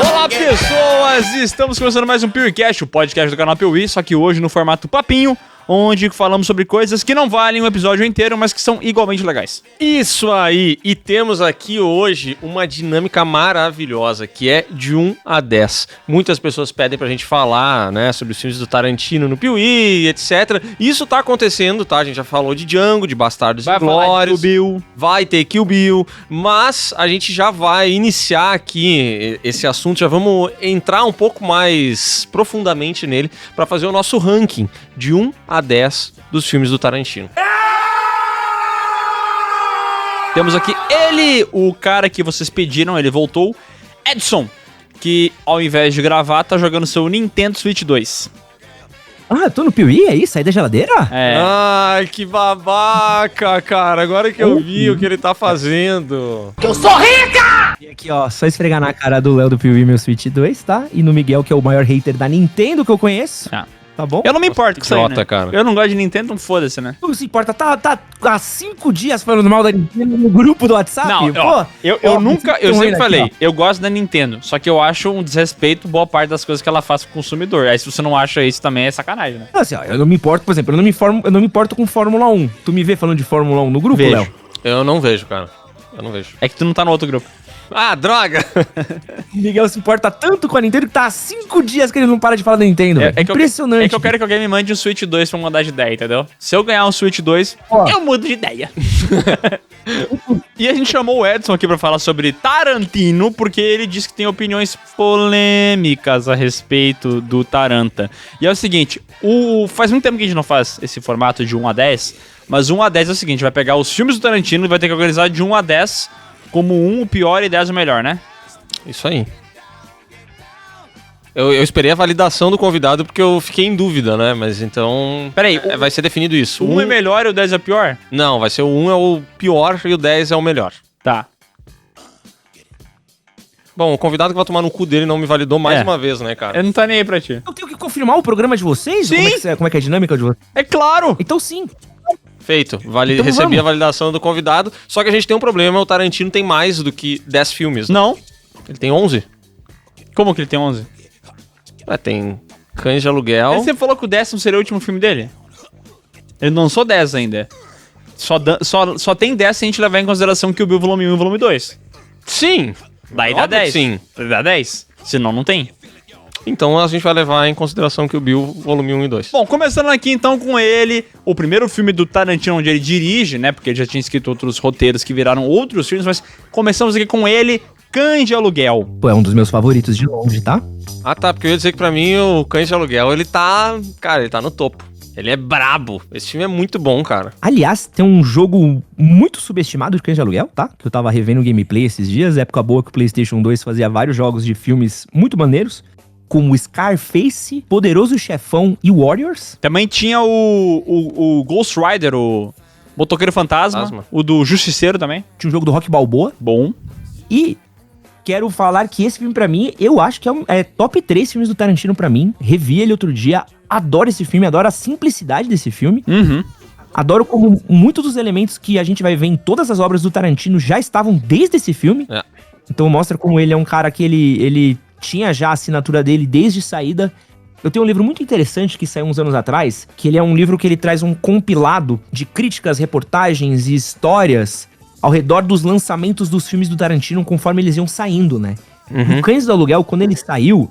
Olá, pessoas! Estamos começando mais um PewCast, o podcast do canal Piuí, só que hoje no formato papinho, onde falamos sobre coisas que não valem um episódio inteiro, mas que são igualmente legais. Isso aí! E temos aqui hoje uma dinâmica maravilhosa, que é de 1 a 10. Muitas pessoas pedem pra gente falar, né, sobre os filmes do Tarantino no Piuí, etc. Isso tá acontecendo, tá? A gente já falou de Django, de Bastardos e Glórias. Vai ter Kill Bill, mas a gente já vai iniciar aqui esse assunto, já vamos entrar um pouco mais profundamente nele pra fazer o nosso ranking de 1 a 10 dos filmes do Tarantino. Temos aqui ele, o cara que vocês pediram, ele voltou, Edson, que ao invés de gravar, tá jogando seu Nintendo Switch 2. Ah, eu tô no Piuí, é isso? Saí da geladeira? É. Ai, que babaca, cara. Agora que eu vi o que ele tá fazendo. E aqui, ó, só esfregar na cara do Léo do Piuí meu Switch 2, tá? E no Miguel, que é o maior hater da Nintendo que eu conheço. Ah. Tá bom? Eu não me importo com isso aí, né? Cara. Eu não gosto de Nintendo, então foda-se, né? Não se importa, tá há 5 dias falando mal da Nintendo no grupo do WhatsApp? Não, ó, eu sempre falei, eu gosto da Nintendo, só que eu acho um desrespeito boa parte das coisas que ela faz pro consumidor. Aí se você não acha isso também é sacanagem, né? Assim, ó, eu não me importo, por exemplo, eu não me importo com Fórmula 1. Tu me vê falando de Fórmula 1 no grupo, Vejo. Léo? Eu não vejo, cara. Eu não vejo. É que tu não tá no outro grupo. Ah, droga! O Miguel se importa tanto com a Nintendo que tá há 5 dias que ele não para de falar da Nintendo. velho. Impressionante. É que eu quero que alguém me mande um Switch 2 pra mudar de ideia, entendeu? Se eu ganhar um Switch 2, eu mudo de ideia. E a gente chamou o Edson aqui pra falar sobre Tarantino, porque ele disse que tem opiniões polêmicas a respeito do Taranta. E é o seguinte, faz muito tempo que a gente não faz esse formato de 1 a 10, mas 1 a 10 é o seguinte, vai pegar os filmes do Tarantino e vai ter que organizar de 1 a 10 como 1 o pior e 10 o melhor, né? Isso aí. Eu esperei a validação do convidado porque eu fiquei em dúvida, né? Mas então... Peraí, vai ser definido isso. O 1 é melhor e o 10 é pior? Não, vai ser o 1 é o pior e o 10 é o melhor. Tá. Bom, o convidado que vai tomar no cu dele não me validou mais uma vez, né, cara? Eu não tá nem aí pra ti. Eu tenho que confirmar o programa de vocês? Sim. Como é que é a dinâmica de vocês? É claro! Então sim. Feito. Então Recebi vamos. a validação do convidado, só que a gente tem um problema, o Tarantino tem mais do que 10 filmes. Né? Não. Ele tem 11. Como que ele tem 11? Tem Cães de Aluguel. Ele sempre falou que o 10º seria o último filme dele. Ele não lançou 10 ainda. Só tem 10 se a gente levar em consideração que o Bill volume 1 e volume 2. Sim. Daí dá Óbvio que 10. sim. Daí dá 10. Senão não tem. Então a gente vai levar em consideração que o Bill, volume 1 e 2. Bom, começando aqui então com ele, o primeiro filme do Tarantino onde ele dirige, né? Porque ele já tinha escrito outros roteiros que viraram outros filmes, mas começamos aqui com ele, Cães de Aluguel. Pô, é um dos meus favoritos de longe, tá? Ah tá, porque eu ia dizer que pra mim o Cães de Aluguel, ele tá no topo. Ele é brabo. Esse filme é muito bom, cara. Aliás, tem um jogo muito subestimado de Cães de Aluguel, tá? Que eu tava revendo o gameplay esses dias, época boa que o PlayStation 2 fazia vários jogos de filmes muito maneiros, como Scarface, Poderoso Chefão e Warriors. Também tinha o Ghost Rider, o Motoqueiro Fantasma, o do Justiceiro também. Tinha um jogo do Rock Balboa. Bom. E quero falar que esse filme pra mim, eu acho que é top 3 filmes do Tarantino pra mim. Revi ele outro dia, adoro esse filme, adoro a simplicidade desse filme. Uhum. Adoro como muitos dos elementos que a gente vai ver em todas as obras do Tarantino já estavam desde esse filme. É. Então mostra como ele é um cara que ele tinha já a assinatura dele desde saída. Eu tenho um livro muito interessante que saiu uns anos atrás, que ele é um livro que ele traz um compilado de críticas, reportagens e histórias ao redor dos lançamentos dos filmes do Tarantino conforme eles iam saindo, né? O Cães do Aluguel, quando ele saiu,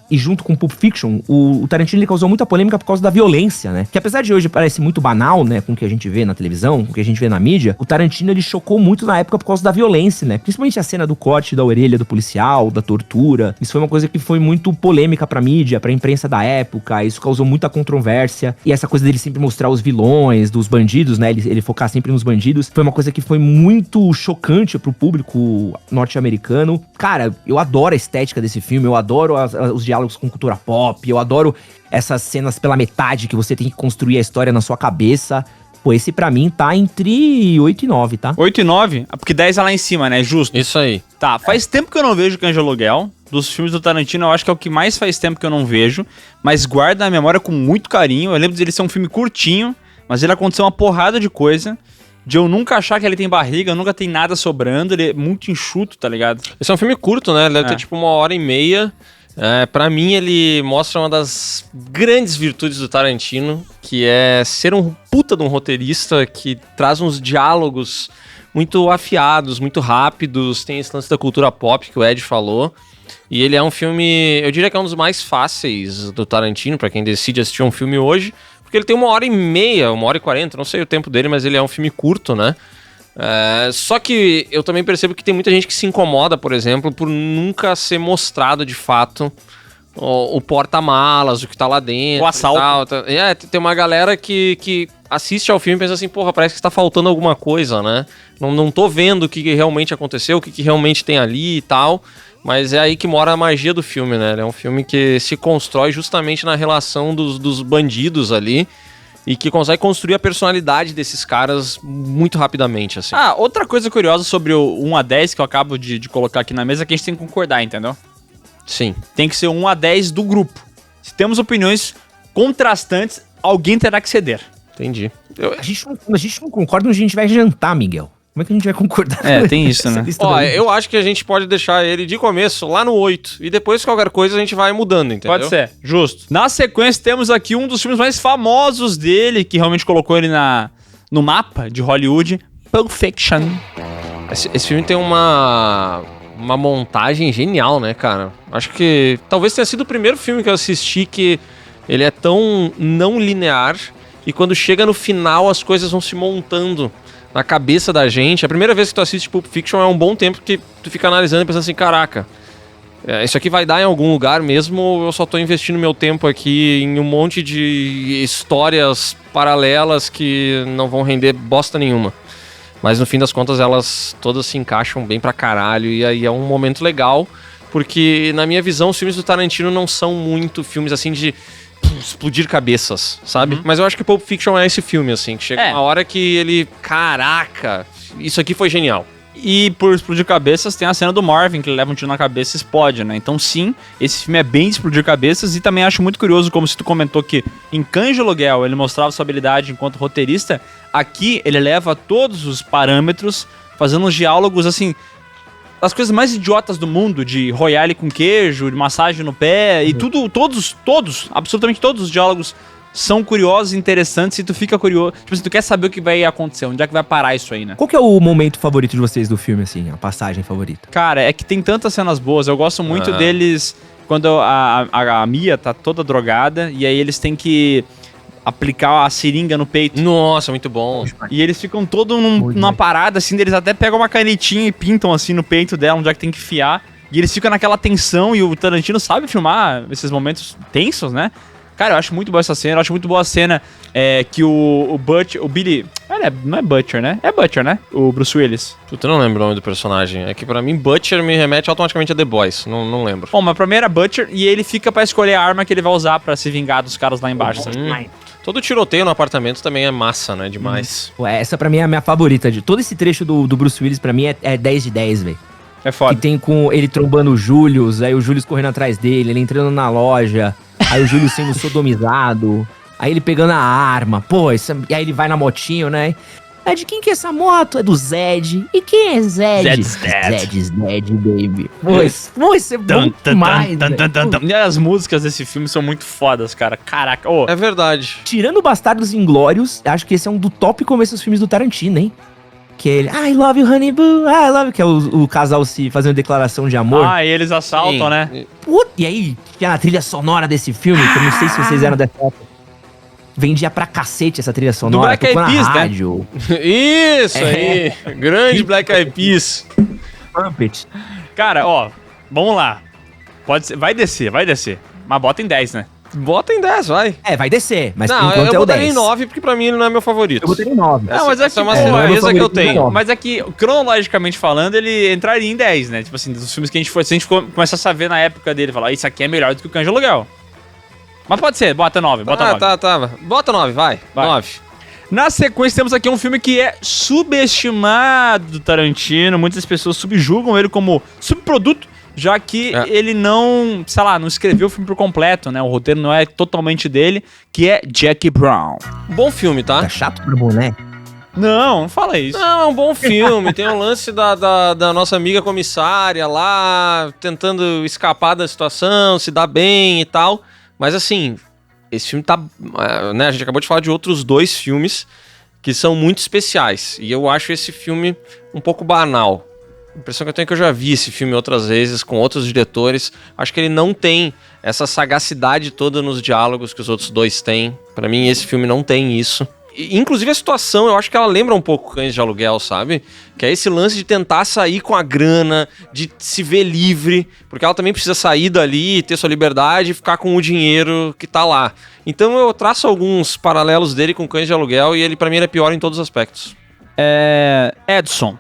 e junto com Pulp Fiction, o Tarantino ele causou muita polêmica por causa da violência, né? Que apesar de hoje parece muito banal, né, com o que a gente vê na televisão, com o que a gente vê na mídia, o Tarantino ele chocou muito na época por causa da violência, né? Principalmente a cena do corte da orelha do policial, da tortura. Isso foi uma coisa que foi muito polêmica pra mídia, pra imprensa da época, isso causou muita controvérsia. E essa coisa dele sempre mostrar os vilões, dos bandidos, né? Ele focar sempre nos bandidos, foi uma coisa que foi muito chocante pro público norte-americano. Cara, eu adoro a estética desse filme, eu adoro os diálogos com cultura pop, eu adoro essas cenas pela metade que você tem que construir a história na sua cabeça. Pô, esse pra mim tá entre 8 e 9, tá? 8 e 9? Porque 10 é lá em cima, né? Justo. Isso aí. Tá, faz tempo que eu não vejo Cães de Aluguel. Dos filmes do Tarantino, eu acho que é o que mais faz tempo que eu não vejo. Mas guarda na memória com muito carinho. Eu lembro dele ser um filme curtinho, mas ele aconteceu uma porrada de coisa. de eu nunca achar que ele tem barriga, nunca tem nada sobrando, ele é muito enxuto, tá ligado? Esse é um filme curto, né? Ele deve ter tipo 1h30. Pra mim, ele mostra uma das grandes virtudes do Tarantino, que é ser um puta de um roteirista que traz uns diálogos muito afiados, muito rápidos. Tem esse lance da cultura pop que o Ed falou. E ele é um filme, eu diria que é um dos mais fáceis do Tarantino, pra quem decide assistir um filme hoje, porque ele tem 1h30, 1h40, não sei o tempo dele, mas ele é um filme curto, né? Só que eu também percebo que tem muita gente que se incomoda, por exemplo, por nunca ser mostrado de fato o porta-malas, o que tá lá dentro. O assalto. Tem uma galera que assiste ao filme e pensa assim, porra, parece que tá faltando alguma coisa, né? Não tô vendo o que realmente aconteceu, o que realmente tem ali e tal. Mas é aí que mora a magia do filme, né? É um filme que se constrói justamente na relação dos bandidos ali e que consegue construir a personalidade desses caras muito rapidamente, assim. Outra coisa curiosa sobre o 1 a 10 que eu acabo de colocar aqui na mesa é que a gente tem que concordar, entendeu? Sim. Tem que ser 1 a 10 do grupo. Se temos opiniões contrastantes, alguém terá que ceder. Entendi. A gente não concorda onde a gente vai jantar, Miguel. Como é que a gente vai concordar? Tem isso, né? Eu acho que a gente pode deixar ele de começo lá no 8. E depois, qualquer coisa, a gente vai mudando, entendeu? Pode ser, justo. Na sequência, temos aqui um dos filmes mais famosos dele, que realmente colocou ele no mapa de Hollywood, Pulp Fiction. Esse filme tem uma montagem genial, né, cara? Acho que talvez tenha sido o primeiro filme que eu assisti que ele é tão não linear e quando chega no final as coisas vão se montando na cabeça da gente. A primeira vez que tu assiste Pulp Fiction é um bom tempo que tu fica analisando e pensando assim, caraca, isso aqui vai dar em algum lugar mesmo ou eu só tô investindo meu tempo aqui em um monte de histórias paralelas que não vão render bosta nenhuma. Mas no fim das contas elas todas se encaixam bem pra caralho e aí é um momento legal, porque na minha visão os filmes do Tarantino não são muito filmes assim de explodir cabeças, sabe? Mas eu acho que Pulp Fiction é esse filme, assim, que chega uma hora que ele... Caraca, isso aqui foi genial. E por explodir cabeças, tem a cena do Marvin, que ele leva um tiro na cabeça e explode, né? Então sim, esse filme é bem de explodir cabeças e também acho muito curioso, como se tu comentou que em Cães de Aluguel ele mostrava sua habilidade enquanto roteirista, aqui ele leva todos os parâmetros, fazendo uns diálogos, assim... as coisas mais idiotas do mundo, de royale com queijo, de massagem no pé, e tudo, absolutamente todos os diálogos são curiosos e interessantes e tu fica curioso. Tipo assim, tu quer saber o que vai acontecer, onde é que vai parar isso aí, né? Qual que é o momento favorito de vocês do filme, assim, a passagem favorita? Cara, é que tem tantas cenas boas, eu gosto muito deles quando a Mia tá toda drogada e aí eles têm que aplicar a seringa no peito. Nossa, muito bom. E eles ficam todos numa parada, assim, eles até pegam uma canetinha e pintam, assim, no peito dela, onde é que tem que fiar. E eles ficam naquela tensão, e o Tarantino sabe filmar esses momentos tensos, né? Cara, eu acho muito boa essa cena, eu acho muito boa a cena que o Butcher, o Billy... não é Butcher, né? É Butcher, né? O Bruce Willis. Puta, eu não lembro o nome do personagem. É que pra mim, Butcher me remete automaticamente a The Boys. Não lembro. Bom, mas pra mim era Butcher, e ele fica pra escolher a arma que ele vai usar pra se vingar dos caras lá embaixo. Todo tiroteio no apartamento também é massa, né? Demais. Essa pra mim é a minha favorita. Todo esse trecho do Bruce Willis pra mim é 10 de 10, velho. É foda. Que tem com ele trombando o Julius, aí o Julius correndo atrás dele, ele entrando na loja, aí o Julius sendo sodomizado, aí ele pegando a arma, e aí ele vai na motinho, né? É de quem que é essa moto? É do Zed. E quem é Zed? Zed, baby. Pô, isso é bom demais, E as músicas desse filme são muito fodas, cara. Caraca. É verdade. Tirando Bastardos Inglórios, acho que esse é um do top começo dos filmes do Tarantino, hein? Que é ele, I love you, honey boo, I love you, que é o casal se fazendo declaração de amor. E eles assaltam, né? E aí, tinha a trilha sonora desse filme, que eu não sei se vocês eram dessa época. Vendia pra cacete essa trilha sonora. Do Black Eyed Peas, rádio. Né? Isso aí. Grande Black Eyed Peas. Trumpet. Cara, vamos lá. Pode ser, vai descer. Mas bota em 10, né? Bota em 10, vai. Vai descer, mas não, por enquanto eu é o 10. botaria em 9, porque pra mim ele não é meu favorito. Eu botaria em 9. Não, mas essa é uma surpresa que eu tenho. Mas é que, cronologicamente falando, ele entraria em 10, né? Tipo assim, dos filmes que a gente for... Se a gente começasse a ver na época dele, falar, isso aqui é melhor do que o Cães de Aluguel. Mas pode ser, bota 9, bota 9. Tá. Bota 9, vai. 9. Na sequência, temos aqui um filme que é subestimado do Tarantino. Muitas pessoas subjugam ele como subproduto, já que ele não, sei lá, não escreveu o filme por completo, né? O roteiro não é totalmente dele, que é Jackie Brown. Bom filme, tá? Tá chato pro boné. Não fala isso. Não, é um bom filme. Tem um lance da nossa amiga comissária lá, tentando escapar da situação, se dar bem e tal. Mas assim, esse filme tá... né, a gente acabou de falar de outros 2 filmes que são muito especiais. E eu acho esse filme um pouco banal. A impressão que eu tenho é que eu já vi esse filme outras vezes, com outros diretores. Acho que ele não tem essa sagacidade toda nos diálogos que os outros 2 têm. Pra mim, esse filme não tem isso. Inclusive a situação, eu acho que ela lembra um pouco Cães de Aluguel, sabe? Que é esse lance de tentar sair com a grana, de se ver livre, porque ela também precisa sair dali, ter sua liberdade e ficar com o dinheiro que tá lá. Então eu traço alguns paralelos dele com Cães de Aluguel e ele pra mim ele é pior em todos os aspectos. Edson,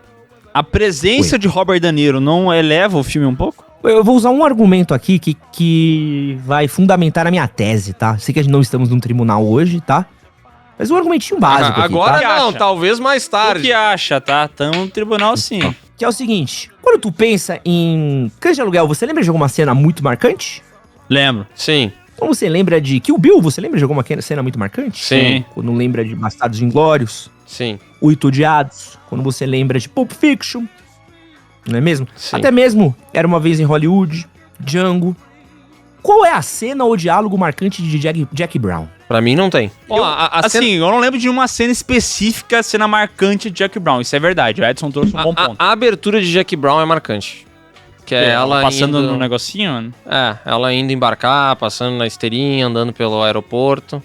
a presença de Robert De Niro não eleva o filme um pouco? Eu vou usar um argumento aqui que vai fundamentar a minha tese, tá? Sei que não estamos num tribunal hoje, tá? Mas um argumentinho básico agora aqui, tá? não, talvez mais tarde. O que acha, tá? Tamo no tribunal sim. Que é o seguinte, quando tu pensa em Cães de Aluguel, você lembra de alguma cena muito marcante? Lembro. Sim. Quando você lembra de Kill Bill, você lembra de alguma cena muito marcante? Sim. Quando lembra de Bastardos Inglórios, Sim. Oito Odiados, quando você lembra de Pulp Fiction, não é mesmo? Sim. Até mesmo Era Uma Vez em Hollywood, Django. Qual é a cena ou diálogo marcante de Jack Brown? Pra mim não tem. Eu não lembro de uma cena específica, cena marcante de Jack Brown. Isso é verdade. O Edson trouxe um bom ponto. A abertura de Jack Brown é marcante. Que é ela passando indo... no negocinho, mano. Ela indo embarcar, passando na esteirinha, andando pelo aeroporto.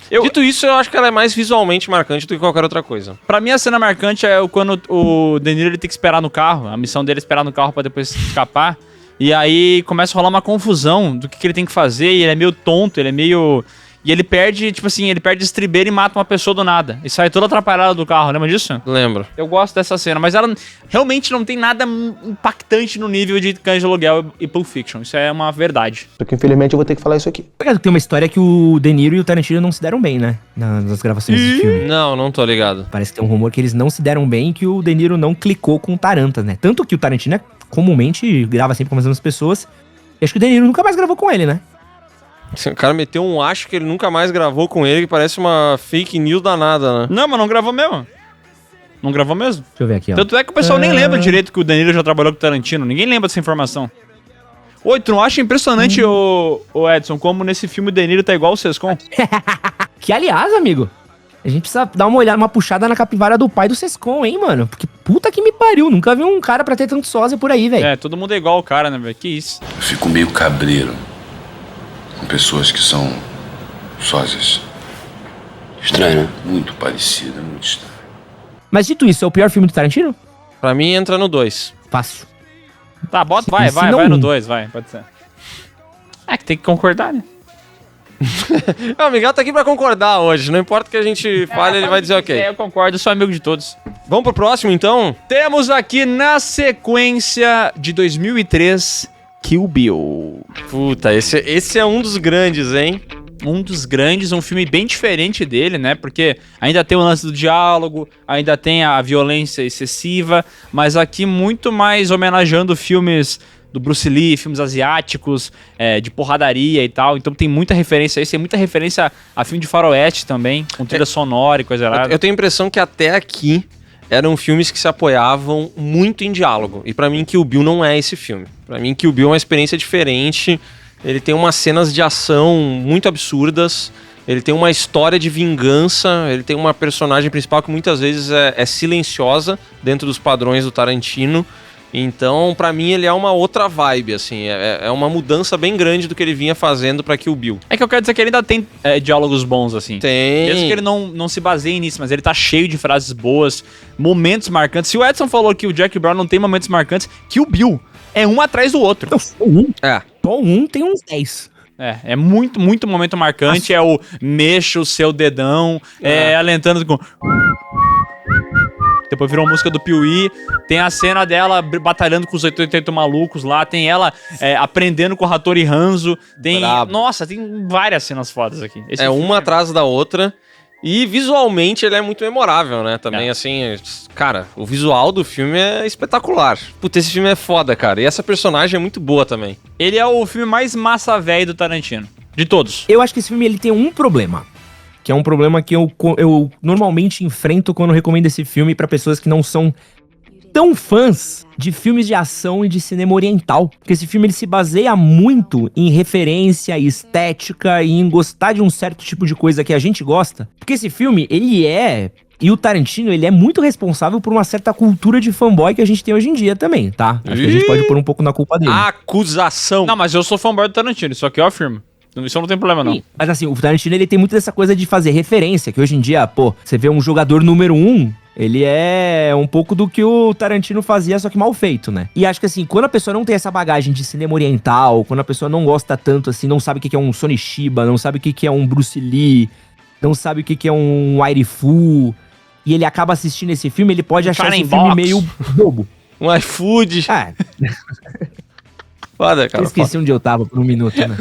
Dito isso, eu acho que ela é mais visualmente marcante do que qualquer outra coisa. Pra mim, a cena marcante é quando o De Niro ele tem que esperar no carro. A missão dele é esperar no carro pra depois escapar. E aí começa a rolar uma confusão do que ele tem que fazer. E ele é meio tonto, ele é meio... E ele perde, tipo assim, ele perde a estribeira e mata uma pessoa do nada. E sai toda atrapalhada do carro, lembra disso? Lembro. Eu gosto dessa cena, mas ela realmente não tem nada impactante no nível de Cães de Aluguel e Pulp Fiction. Isso é uma verdade. Só que infelizmente eu vou ter que falar isso aqui. Tem uma história que o De Niro e o Tarantino não se deram bem, né? Nas gravações desse filme. Não tô ligado. Parece que tem um rumor que eles não se deram bem e que o De Niro não clicou com o Tarantas, né? Tanto que o Tarantino comumente grava sempre com as mesmas pessoas. E acho que o De Niro nunca mais gravou com ele, né? O cara meteu um acho que ele nunca mais gravou com ele, que parece uma fake news danada, né? Não, mas não gravou mesmo. Não gravou mesmo. Deixa eu ver aqui, ó. Tanto é que o pessoal nem lembra direito que o De Niro já trabalhou com o Tarantino. Ninguém lembra dessa informação. Oi, tu não acha impressionante, o Edson, como nesse filme o De Niro tá igual o Sescon? Que, aliás, amigo, a gente precisa dar uma olhada, uma puxada na capivara do pai do Sescon, hein, mano? Porque puta que me pariu, nunca vi um cara pra ter tanto sósia por aí, velho. Todo mundo é igual o cara, né, velho? Que isso. Eu fico meio cabreiro com pessoas que são sósias. Estranho, né? Muito parecida, muito estranho. Mas dito isso, é o pior filme do Tarantino? Pra mim entra no 2. Fácil. Tá, bota, vai no 2, vai, pode ser. Que tem que concordar, né? O Miguel tá aqui pra concordar hoje, não importa o que a gente fale, ele vai dizer ok. Eu concordo, sou amigo de todos. Vamos pro próximo, então? Temos aqui na sequência de 2003, Kill Bill. Puta, esse é um dos grandes, hein? Um dos grandes, um filme bem diferente dele, né? Porque ainda tem o lance do diálogo, ainda tem a violência excessiva, mas aqui muito mais homenageando filmes do Bruce Lee, filmes asiáticos, de porradaria e tal. Então tem muita referência a isso, tem muita referência a filme de faroeste também, com trilha sonora e coisa errada. Eu tenho a impressão que até aqui eram filmes que se apoiavam muito em diálogo. E pra mim Kill Bill não é esse filme. Pra mim Kill Bill é uma experiência diferente. Ele tem umas cenas de ação muito absurdas. Ele tem uma história de vingança. Ele tem uma personagem principal que muitas vezes é silenciosa dentro dos padrões do Tarantino. Então, pra mim, ele é uma outra vibe, assim. É uma mudança bem grande do que ele vinha fazendo pra Kill Bill. É que eu quero dizer que ele ainda tem diálogos bons, assim. Tem. Mesmo que ele não se baseie nisso, mas ele tá cheio de frases boas, momentos marcantes. Se o Edson falou que o Jack Brown não tem momentos marcantes, Kill Bill é um atrás do outro. Não, só um. É. Só um tem uns 10. É muito, muito momento marcante. É o mexa o seu dedão, alentando com... Depois virou a música do Piuí. Tem a cena dela batalhando com os 88 malucos lá. Tem ela aprendendo com o Hattori Hanzo. Tem... Nossa, tem várias cenas fodas aqui. Esse uma atrás da outra. E visualmente ele é muito memorável, né? Também, assim, cara, o visual do filme é espetacular. Puta, esse filme é foda, cara. E essa personagem é muito boa também. Ele é o filme mais massa velho do Tarantino. De todos. Eu acho que esse filme ele tem um problema. que é um problema que eu normalmente enfrento quando eu recomendo esse filme pra pessoas que não são tão fãs de filmes de ação e de cinema oriental. Porque esse filme ele se baseia muito em referência, estética e em gostar de um certo tipo de coisa que a gente gosta. Porque esse filme, e o Tarantino, ele é muito responsável por uma certa cultura de fanboy que a gente tem hoje em dia também, tá? Acho que a gente pode pôr um pouco na culpa dele. Acusação. Não, mas eu sou fanboy do Tarantino, isso aqui eu afirmo. Isso não tem problema, não. Sim, mas assim, o Tarantino, ele tem muito dessa coisa de fazer referência, que hoje em dia, pô, você vê um jogador número 1, ele é um pouco do que o Tarantino fazia, só que mal feito, né? E acho que assim, quando a pessoa não tem essa bagagem de cinema oriental, quando a pessoa não gosta tanto, assim, não sabe o que é um Sonny Chiba, não sabe o que é um Bruce Lee, não sabe o que é um Wire Fu, e ele acaba assistindo esse filme, ele pode achar esse filme meio bobo. Um iFood. É. Foda, cara. Eu esqueci onde eu tava por um minuto, né?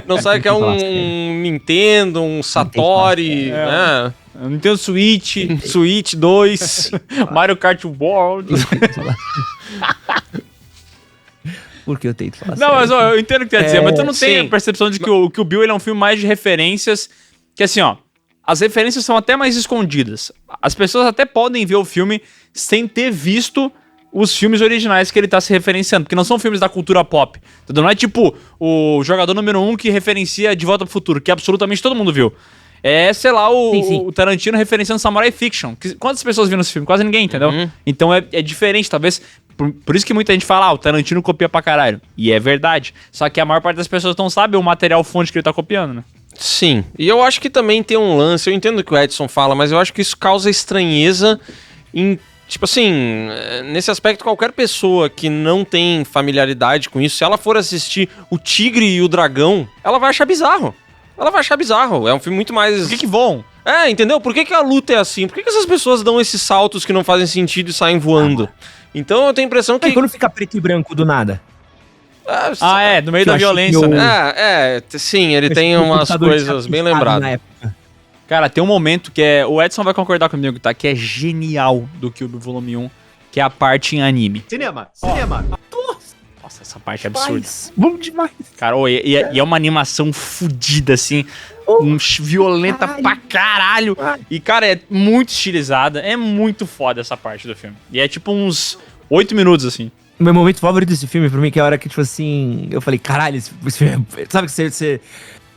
Não sabe que é um Nintendo, um Satori, né? Nintendo Switch, Switch 2. Mario Kart World. Porque eu tento falar Não, sério. mas ó, eu entendo o que tu quer dizer, mas tu não tem sim. a percepção de que o Bill ele é um filme mais de referências, que assim, ó, as referências são até mais escondidas. As pessoas até podem ver o filme sem ter visto os filmes originais que ele tá se referenciando, porque não são filmes da cultura pop, entendeu? Não é tipo o jogador número 1 que referencia De Volta pro Futuro, que absolutamente todo mundo viu. É, sei lá, o Tarantino referenciando Samurai Fiction. Quantas pessoas viram esse filme? Quase ninguém, entendeu? Então é diferente, talvez. Por isso que muita gente fala, o Tarantino copia pra caralho. E é verdade. Só que a maior parte das pessoas não sabe o material fonte que ele tá copiando, né? Sim. E eu acho que também tem um lance, eu entendo o que o Edson fala, mas eu acho que isso causa estranheza em... Tipo assim, nesse aspecto, qualquer pessoa que não tem familiaridade com isso, se ela for assistir O Tigre e o Dragão, ela vai achar bizarro. Ela vai achar bizarro. É um filme muito mais... Por que voam? É, entendeu? Por que a luta é assim? Por que essas pessoas dão esses saltos que não fazem sentido e saem voando? Então eu tenho a impressão que... Aí quando fica preto e branco do nada. No meio da violência, né? Sim, ele tem umas coisas bem lembradas. Cara, tem um momento que é... O Edson vai concordar comigo, tá? Que é genial do Kill Bill Volume 1, que é a parte em anime. Cinema. Nossa, essa parte é absurda. Bom demais. Cara, e é uma animação fodida, assim, violenta pra caralho. E, cara, é muito estilizada, é muito foda essa parte do filme. E é tipo uns 8 minutos, assim. O meu momento favorito desse filme, pra mim, que é a hora que, tipo assim, eu falei, caralho, esse filme é... Sabe que você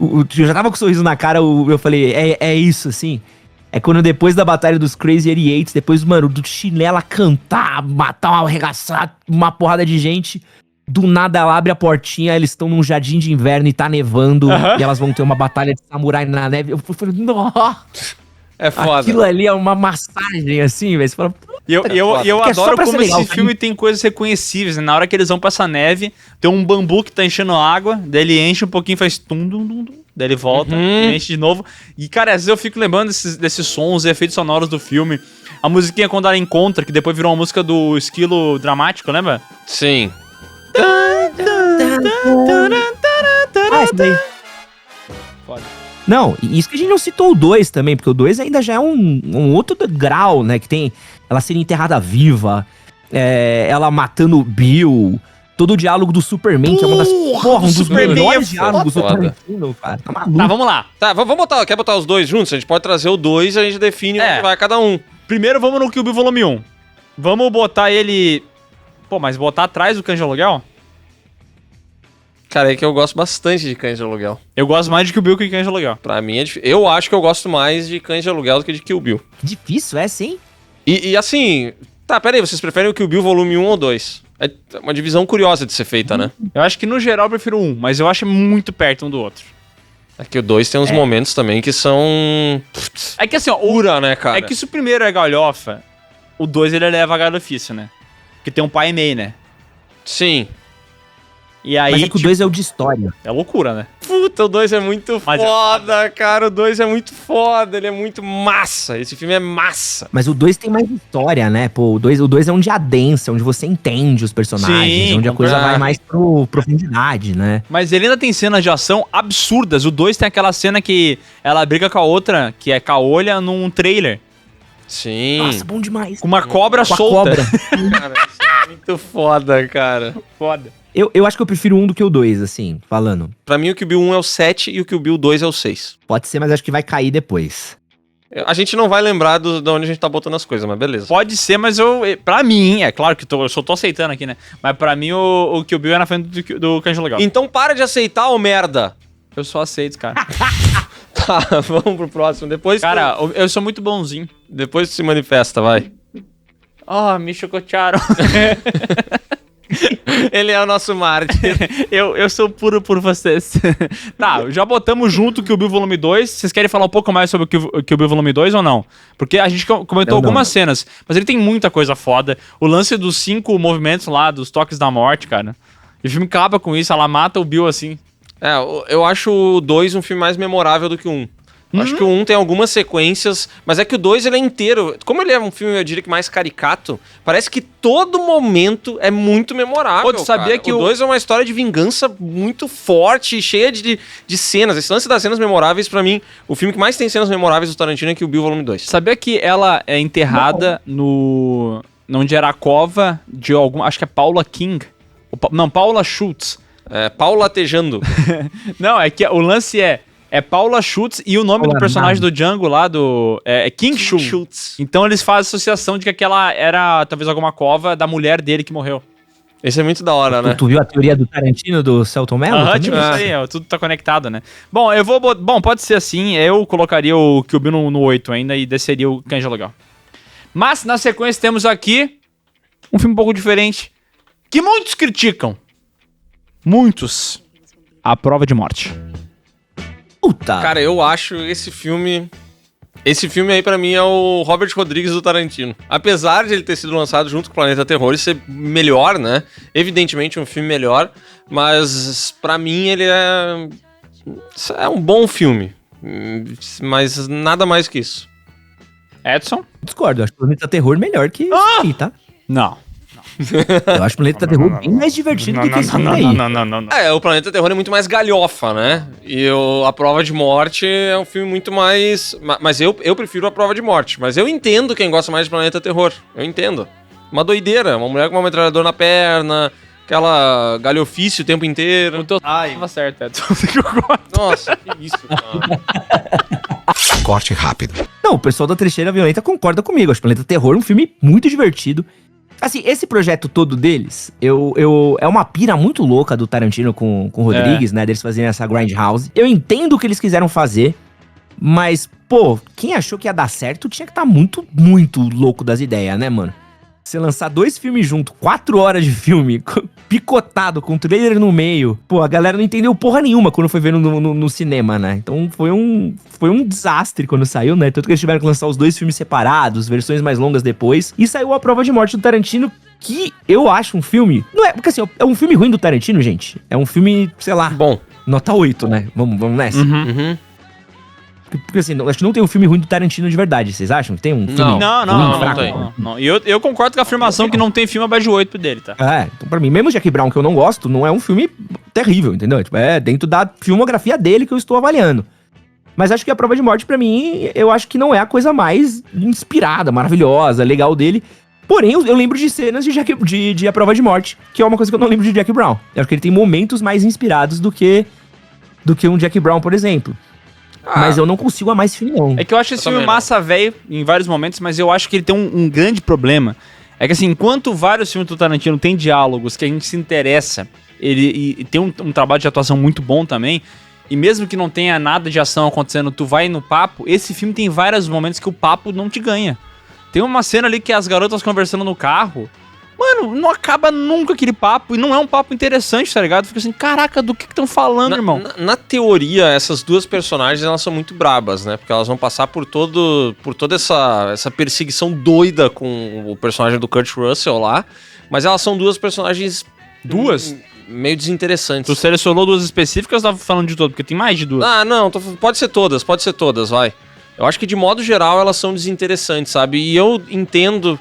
eu já tava com um sorriso na cara, eu falei, é isso, assim. É quando depois da batalha dos Crazy 88, depois, mano, do Chinela cantar, matar, arregaçar uma porrada de gente, do nada ela abre a portinha, eles estão num jardim de inverno e tá nevando, e elas vão ter uma batalha de samurai na neve. Eu falei, nossa! É foda. Aquilo ali é uma massagem, assim, velho. Você fala, E eu Porque é só adoro pra como ser legal, esse filme tem coisas reconhecíveis, né? Na hora que eles vão pra essa neve, tem um bambu que tá enchendo água, daí ele enche um pouquinho, faz tum, daí ele volta, e enche de novo. E, cara, às vezes eu fico lembrando desses sons e efeitos sonoros do filme. A musiquinha quando ela encontra, que depois virou uma música do Esquilo Dramático, lembra? Sim. isso daí. Foda. Não, e isso que a gente não citou o 2 também, porque o 2 ainda já é um outro grau, né? Que tem ela sendo enterrada viva, ela matando o Bill, todo o diálogo do Superman, que é uma das um dos melhores diálogos do Tarantino, cara. Tá maluco. Tá, vamos lá. Tá, vamos botar. Quer botar os dois juntos? A gente pode trazer o 2 e a gente define onde vai cada um. Primeiro vamos no Kill Bill Volume 1. Vamos botar ele... Pô, mas botar atrás do Cães de Aluguel? Cara, é que eu gosto bastante de Cães de Aluguel. Eu gosto mais de Kill Bill que de Cães de Aluguel. Pra mim é difícil. Eu acho que eu gosto mais de Cães de Aluguel do que de Kill Bill. Difícil, é sim. E assim... Tá, pera aí, vocês preferem o Kill Bill volume 1 ou 2? É uma divisão curiosa de ser feita, né? Eu acho que no geral eu prefiro um, mas eu acho muito perto um do outro. É que o 2 tem uns momentos também que são... Putz, É que assim, ó, pura, né, cara? é que se o primeiro é galhofa, o 2 ele leva a galhofice, né? Porque tem um pai e meio, né? Sim. E aí, Mas é que o 2 é o de história. é loucura, né? Puta, o 2 é muito Mas foda, cara. O 2 é muito foda, ele é muito massa. Esse filme é massa. Mas o 2 tem mais história, né? Pô, o 2 é onde há densa, onde você entende os personagens, Sim, onde a coisa comprar. vai mais profundidade, né? Mas ele ainda tem cenas de ação absurdas. O 2 tem aquela cena que ela briga com a outra, que é caolha, num trailer. Sim. Nossa, bom demais. Com uma cobra Com a solta. cobra. Cara, Muito foda, cara. Foda. Eu acho que eu prefiro um do que o 2, assim, falando. Pra mim, o Kill Bill 1 é o 7 e o Kill Bill 2 é o 6. Pode ser, mas acho que vai cair depois. A gente não vai lembrar de onde a gente tá botando as coisas, mas beleza. Pode ser, mas pra mim, é claro que eu só tô aceitando aqui, né? Mas pra mim o Kill Bill é na frente do Cães Legal. Então para de aceitar, ô merda. Eu só aceito, cara. Tá, vamos pro próximo. Depois Cara, eu sou muito bonzinho. depois tu se manifesta, vai. Oh, me chocotearam. Ele é o nosso mártir. eu sou puro por vocês. Tá, já botamos junto o Kill Bill Volume 2. Vocês querem falar um pouco mais sobre o Kill Bill Volume 2 ou não? Porque a gente comentou algumas cenas, mas ele tem muita coisa foda. O lance dos 5 movimentos lá, dos toques da morte, cara. E o filme acaba com isso, ela mata o Bill assim. Eu acho o 2 um filme mais memorável do que o 1. Acho que o 1 tem algumas sequências, mas é que o 2 ele é inteiro. Como ele é um filme, eu diria que mais caricato, parece que todo momento é muito memorável. Pô, tu sabia que o 2 é uma história de vingança muito forte, cheia de cenas. Esse lance das cenas memoráveis, pra mim, o filme que mais tem cenas memoráveis do Tarantino é Kill Bill Volume 2. Sabia que ela é enterrada onde era a cova de algum... Acho que é Paula King. Não, Paula Schultz. Pau latejando. Não, é que o lance é Paula Schultz e o nome do personagem do Django lá é King Schultz. Então eles fazem associação de que aquela era talvez alguma cova da mulher dele que morreu. Esse é muito da hora, né? Tu viu a teoria do Tarantino do Celton Mello? Tipo isso aí, tudo tá conectado, né? Bom, Bom, pode ser assim, eu colocaria o Kill Bill no 8 ainda e desceria o Cães Legal. Mas na sequência temos aqui um filme um pouco diferente que muitos criticam. Muitos. A Prova de Morte. Puta. Cara, eu acho esse filme... Esse filme aí, pra mim, é o Robert Rodrigues do Tarantino. Apesar de ele ter sido lançado junto com o Planeta Terror e ser melhor, né? Evidentemente um filme melhor, mas pra mim ele é um bom filme. Mas nada mais que isso. Edson? Discordo, eu acho que o Planeta Terror melhor que esse aqui, tá? Não. Eu acho o Planeta Terror bem mais divertido do que esse filme aí. O Planeta Terror é muito mais galhofa, né? E A Prova de Morte é um filme muito mais... Mas eu prefiro A Prova de Morte. Mas eu entendo quem gosta mais de Planeta Terror. Eu entendo. Uma doideira. Uma mulher com uma metralhadora na perna... Aquela galhofice o tempo inteiro. Tava certo, Edson. Nossa, que isso, cara. Corte rápido. Não, o pessoal da Trecheira Violenta concorda comigo. Acho que Planeta Terror é um filme muito divertido. Assim, esse projeto todo deles, é uma pira muito louca do Tarantino com o Rodrigues, né? Deles fazerem essa Grindhouse. Eu entendo o que eles quiseram fazer, mas, pô, quem achou que ia dar certo tinha que estar muito, muito louco das ideias, né, mano? Você lançar 2 filmes juntos, 4 horas de filme, picotado, com trailer no meio. Pô, a galera não entendeu porra nenhuma quando foi vendo no cinema, né? Então foi um desastre quando saiu, né? Tanto que eles tiveram que lançar os 2 filmes separados, versões mais longas depois. E saiu A Prova de Morte do Tarantino, que eu acho um filme... Não é, porque assim, é um filme ruim do Tarantino, gente. É um filme, sei lá... Bom. Nota 8, né? Vamos nessa. Uhum. Porque assim, acho que não tem um filme ruim do Tarantino de verdade. Vocês acham que tem um filme Não tem. Não. E eu concordo com a afirmação que não tem filme abaixo de 8 dele, tá? Então pra mim, mesmo Jackie Brown, que eu não gosto, não é um filme terrível, entendeu? Tipo, é dentro da filmografia dele que eu estou avaliando. Mas acho que A Prova de Morte, pra mim, eu acho que não é a coisa mais inspirada, maravilhosa, legal dele. Porém, eu lembro de cenas de A Prova de Morte, que é uma coisa que eu não lembro de Jackie Brown. Eu acho que ele tem momentos mais inspirados do que um Jackie Brown, por exemplo. Mas eu não consigo amar esse filme, não. É que eu acho esse filme massa velho em vários momentos, mas eu acho que ele tem um grande problema. É que assim, enquanto vários filmes do Tarantino tem diálogos que a gente se interessa, e tem um trabalho de atuação muito bom também, e mesmo que não tenha nada de ação acontecendo, tu vai no papo, esse filme tem vários momentos que o papo não te ganha. Tem uma cena ali que as garotas conversando no carro... Mano, não acaba nunca aquele papo, e não é um papo interessante, tá ligado? Fica assim, caraca, do que estão falando, irmão? Na teoria, essas duas personagens, elas são muito brabas, né? Porque elas vão passar por toda essa perseguição doida com o personagem do Kurt Russell lá, mas elas são duas personagens... Duas? Meio desinteressantes. Tu selecionou duas específicas ou tava falando de todas? Porque tem mais de duas. Não, pode ser todas, vai. Eu acho que de modo geral elas são desinteressantes, sabe? E eu entendo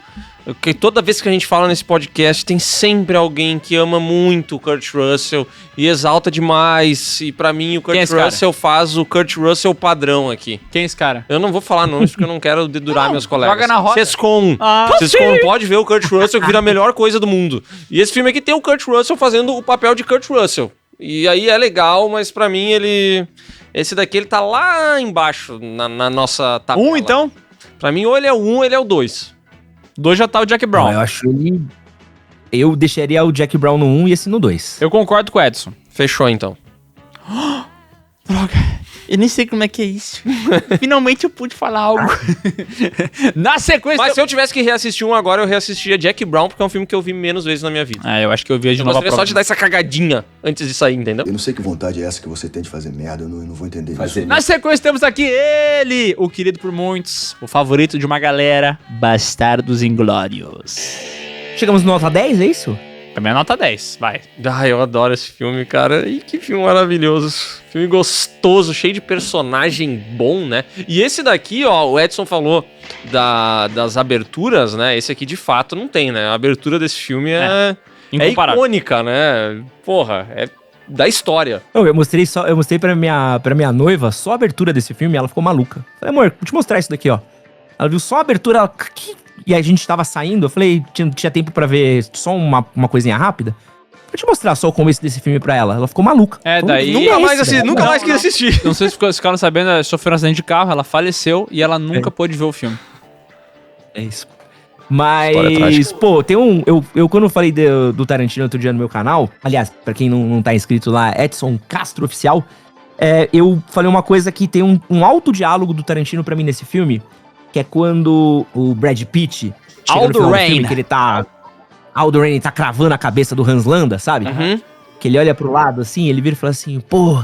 Que toda vez que a gente fala nesse podcast, tem sempre alguém que ama muito o Kurt Russell e exalta demais. E pra mim, o Kurt Russell faz o Kurt Russell padrão aqui. Quem é esse cara? Eu não vou falar nomes porque eu não quero dedurar meus colegas. Joga na roda. Sescom. Sescom pode ver o Kurt Russell que vira a melhor coisa do mundo. E esse filme aqui tem o Kurt Russell fazendo o papel de Kurt Russell. E aí é legal, mas pra mim ele... Esse daqui ele tá lá embaixo na nossa tabela. Então? Pra mim ou ele é o 1 ou ele é o 2. 2 já tá o Jack Brown. Eu acho ele... Eu deixaria o Jack Brown no 1 e esse no 2. Eu concordo com o Edson. Fechou, então. Droga. Eu nem sei como é que é isso. Finalmente eu pude falar algo. Na sequência... Mas se eu tivesse que reassistir um agora, eu reassistiria Jack Brown, porque é um filme que eu vi menos vezes na minha vida. Eu acho que eu vi de Eu novo. gostaria só de dar essa cagadinha antes de sair, entendeu? Eu não sei que vontade é essa que você tem de fazer merda, eu não vou entender isso. Na sequência temos aqui ele, o querido por muitos, o favorito de uma galera, Bastardos Inglórios. Chegamos no nota 10, é isso? Pra mim é nota 10, vai. Eu adoro esse filme, cara. E que filme maravilhoso. Filme gostoso, cheio de personagem bom, né? E esse daqui, ó, o Edson falou das aberturas, né? Esse aqui, de fato, não tem, né? A abertura desse filme é icônica, né? Porra, é da história. Eu mostrei pra minha noiva só a abertura desse filme e ela ficou maluca. Falei, amor, vou te mostrar isso daqui, ó. Ela viu só a abertura, ela... E a gente tava saindo, eu falei, tinha tempo pra ver só uma coisinha rápida. Vou te mostrar só o começo desse filme pra ela. Ela ficou maluca. Daí... Nunca mais quis assistir. Não sei se ficaram sabendo, ela sofreu um acidente de carro, ela faleceu e ela nunca pôde ver o filme. É isso. Mas, pô, tem um... Eu quando eu falei do Tarantino outro dia no meu canal, aliás, pra quem não tá inscrito lá, Edson Castro Oficial, eu falei uma coisa que tem um alto diálogo do Tarantino pra mim nesse filme, que é quando o Brad Pitt chega no final do filme, que ele tá... Aldo Rain tá cravando a cabeça do Hans Landa, sabe? Uhum. Que ele olha pro lado, assim, ele vira e fala assim, pô,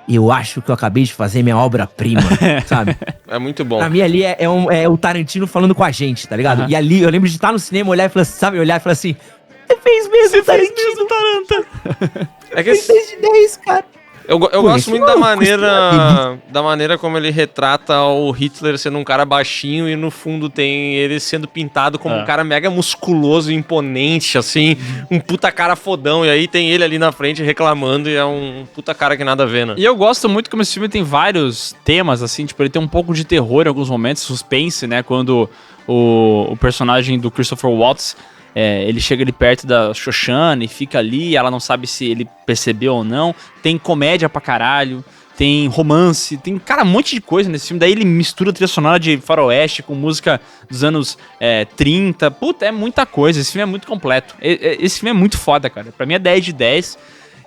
eu acho que eu acabei de fazer minha obra-prima, sabe? É muito bom. Pra mim ali é o Tarantino falando com a gente, tá ligado? Uhum. E ali eu lembro de estar no cinema, olhar e falar, sabe, olhar e falar assim, você fez mesmo, Tarantino. É que Você fez de 10, cara. Eu gosto muito da maneira como ele retrata o Hitler sendo um cara baixinho e no fundo tem ele sendo pintado como um cara mega musculoso e imponente, assim, um puta cara fodão, e aí tem ele ali na frente reclamando e é um puta cara que nada a ver, né? E eu gosto muito como esse filme tem vários temas, assim, tipo, ele tem um pouco de terror em alguns momentos, suspense, né, quando o personagem do Christopher Waltz, ele chega ali perto da Shoshana e fica ali, ela não sabe se ele percebeu ou não. Tem comédia pra caralho, tem romance, tem, cara, um monte de coisa nesse filme. Daí ele mistura trilha sonora de faroeste com música dos anos 30. Puta, é muita coisa, esse filme é muito completo. Esse filme é muito foda, cara. Pra mim é 10 de 10.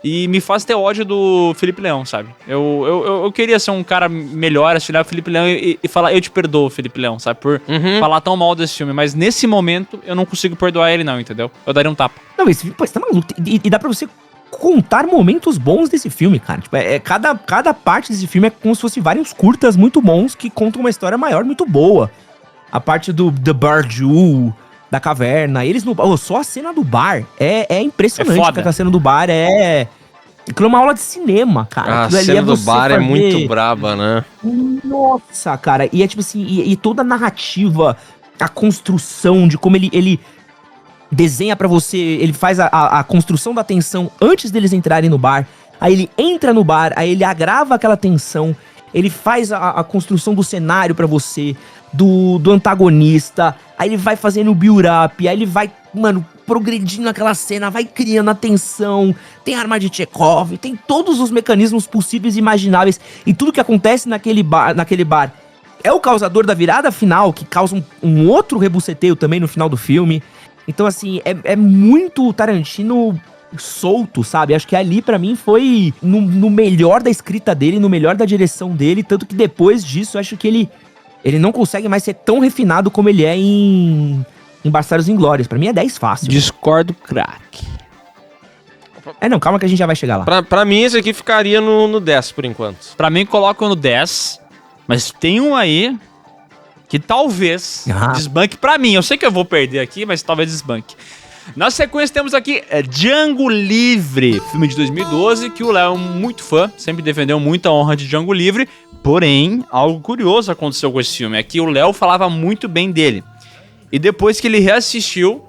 E me faz ter ódio do Felipe Leão, sabe? Eu queria ser um cara melhor, olhar o Felipe Leão e falar, eu te perdoo, Felipe Leão, sabe? Por falar tão mal desse filme. Mas nesse momento, eu não consigo perdoar ele não, entendeu? Eu daria um tapa. Não, esse filme, pô, você tá maluco. E dá pra você contar momentos bons desse filme, cara. Tipo, cada parte desse filme é como se fosse vários curtas muito bons que contam uma história maior muito boa. A parte do The Barju, da caverna, eles no bar, só a cena do bar é impressionante. A cena do bar aquilo é uma aula de cinema, cara. A cena do bar é muito braba, né? Nossa, cara, e é tipo assim, e toda a narrativa, a construção de como ele desenha pra você, ele faz a construção da tensão antes deles entrarem no bar, aí ele entra no bar, aí ele agrava aquela tensão, ele faz a construção do cenário pra você, do antagonista, aí ele vai fazendo o build-up, aí ele vai, mano, progredindo naquela cena, vai criando a tensão, tem arma de Chekhov, tem todos os mecanismos possíveis e imagináveis, e tudo que acontece naquele bar é o causador da virada final, que causa um outro rebuceteio também no final do filme. Então, assim, é muito Tarantino solto, sabe? Acho que ali, pra mim, foi no melhor da escrita dele, no melhor da direção dele, tanto que depois disso, acho que ele não consegue mais ser tão refinado como ele é em Bastardos Inglórios. Pra mim é 10 fácil. Discordo, craque. Não, calma que a gente já vai chegar lá. Pra mim, esse aqui ficaria no 10 por enquanto. Pra mim, coloco no 10, mas tem um aí que talvez desbanque pra mim. Eu sei que eu vou perder aqui, mas talvez desbanque. Na sequência temos aqui Django Livre, filme de 2012, que o Léo é muito fã, sempre defendeu muito a honra de Django Livre, porém, algo curioso aconteceu com esse filme, é que o Léo falava muito bem dele. E depois que ele reassistiu,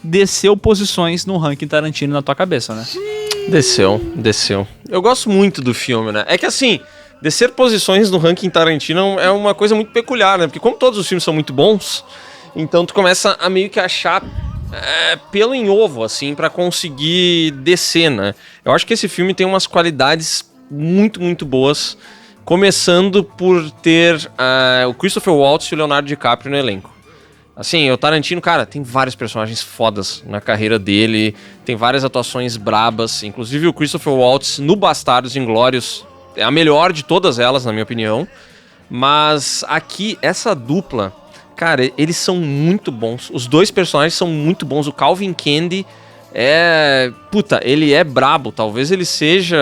desceu posições no ranking Tarantino na tua cabeça, né? Desceu. Eu gosto muito do filme, né? É que assim, descer posições no ranking Tarantino é uma coisa muito peculiar, né? Porque como todos os filmes são muito bons, então tu começa a meio que achar pelo em ovo, assim, pra conseguir descer, né? Eu acho que esse filme tem umas qualidades muito, muito boas, começando por ter o Christopher Waltz e o Leonardo DiCaprio no elenco. Assim, o Tarantino, cara, tem vários personagens fodas na carreira dele, tem várias atuações brabas, inclusive o Christopher Waltz no Bastardos Inglórios é a melhor de todas elas, na minha opinião, mas aqui, essa dupla, cara, eles são muito bons, os dois personagens são muito bons, o Calvin Candy ele é brabo, talvez ele seja,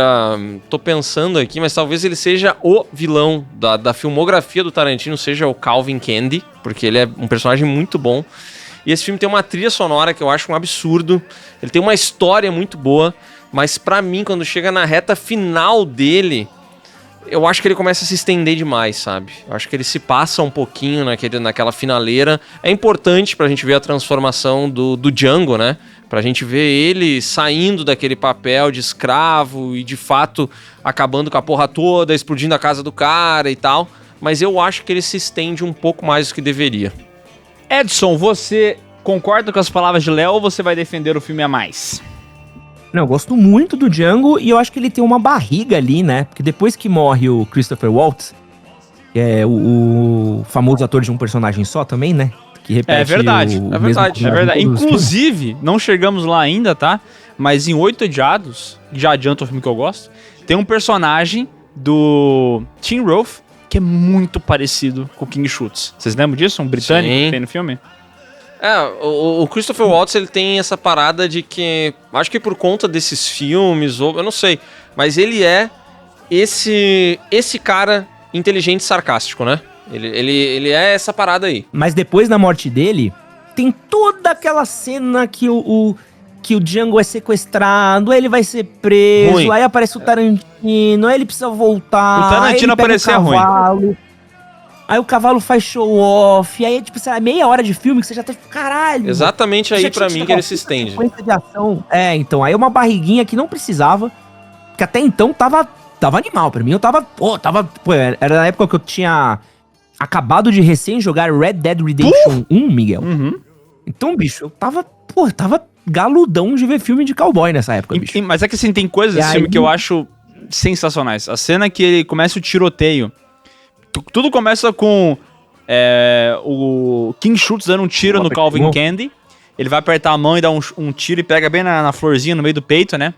tô pensando aqui, mas talvez ele seja o vilão da filmografia do Tarantino, seja o Calvin Candy, porque ele é um personagem muito bom. E esse filme tem uma trilha sonora que eu acho um absurdo, ele tem uma história muito boa, mas pra mim, quando chega na reta final dele, eu acho que ele começa a se estender demais, sabe? Eu acho que ele se passa um pouquinho naquela finaleira. É importante pra gente ver a transformação do Django, né? Pra gente ver ele saindo daquele papel de escravo e, de fato, acabando com a porra toda, explodindo a casa do cara e tal. Mas eu acho que ele se estende um pouco mais do que deveria. Edson, você concorda com as palavras de Léo ou você vai defender o filme a mais? Não, eu gosto muito do Django e eu acho que ele tem uma barriga ali, né? Porque depois que morre o Christopher Waltz, que é o famoso ator de um personagem só também, né? Que repete é verdade. Todos Inclusive, não chegamos lá ainda, tá? Mas em 8 Odiados, já adianta o filme que eu gosto, tem um personagem do Tim Roth que é muito parecido com o King Schultz. Vocês lembram disso? Um britânico que tem no filme? O Christopher Waltz, ele tem essa parada de que, acho que por conta desses filmes, ou eu não sei, mas ele é esse cara inteligente e sarcástico, né? Ele é essa parada aí. Mas depois da morte dele, tem toda aquela cena que o Django é sequestrado, aí ele vai ser preso, ruim. Aí aparece o Tarantino, aí ele precisa voltar. O Tarantino aparecer é ruim. Aí o cavalo faz show-off, aí é tipo, sei lá, meia hora de filme que você já tá tipo, caralho. Exatamente aí pra mim que ele se estende. De ação. Então, aí uma barriguinha que não precisava, que até então tava animal pra mim. Eu era na época que eu tinha acabado de recém jogar Red Dead Redemption 1, Miguel. Uhum. Então, bicho, eu tava galudão de ver filme de cowboy nessa época, bicho. Mas é que assim, tem coisas desse filme que eu acho sensacionais. A cena que ele começa o tiroteio. Tudo começa com o King Schultz dando um tiro no Calvin Candy. Ele vai apertar a mão e dá um tiro e pega bem na florzinha, no meio do peito, né?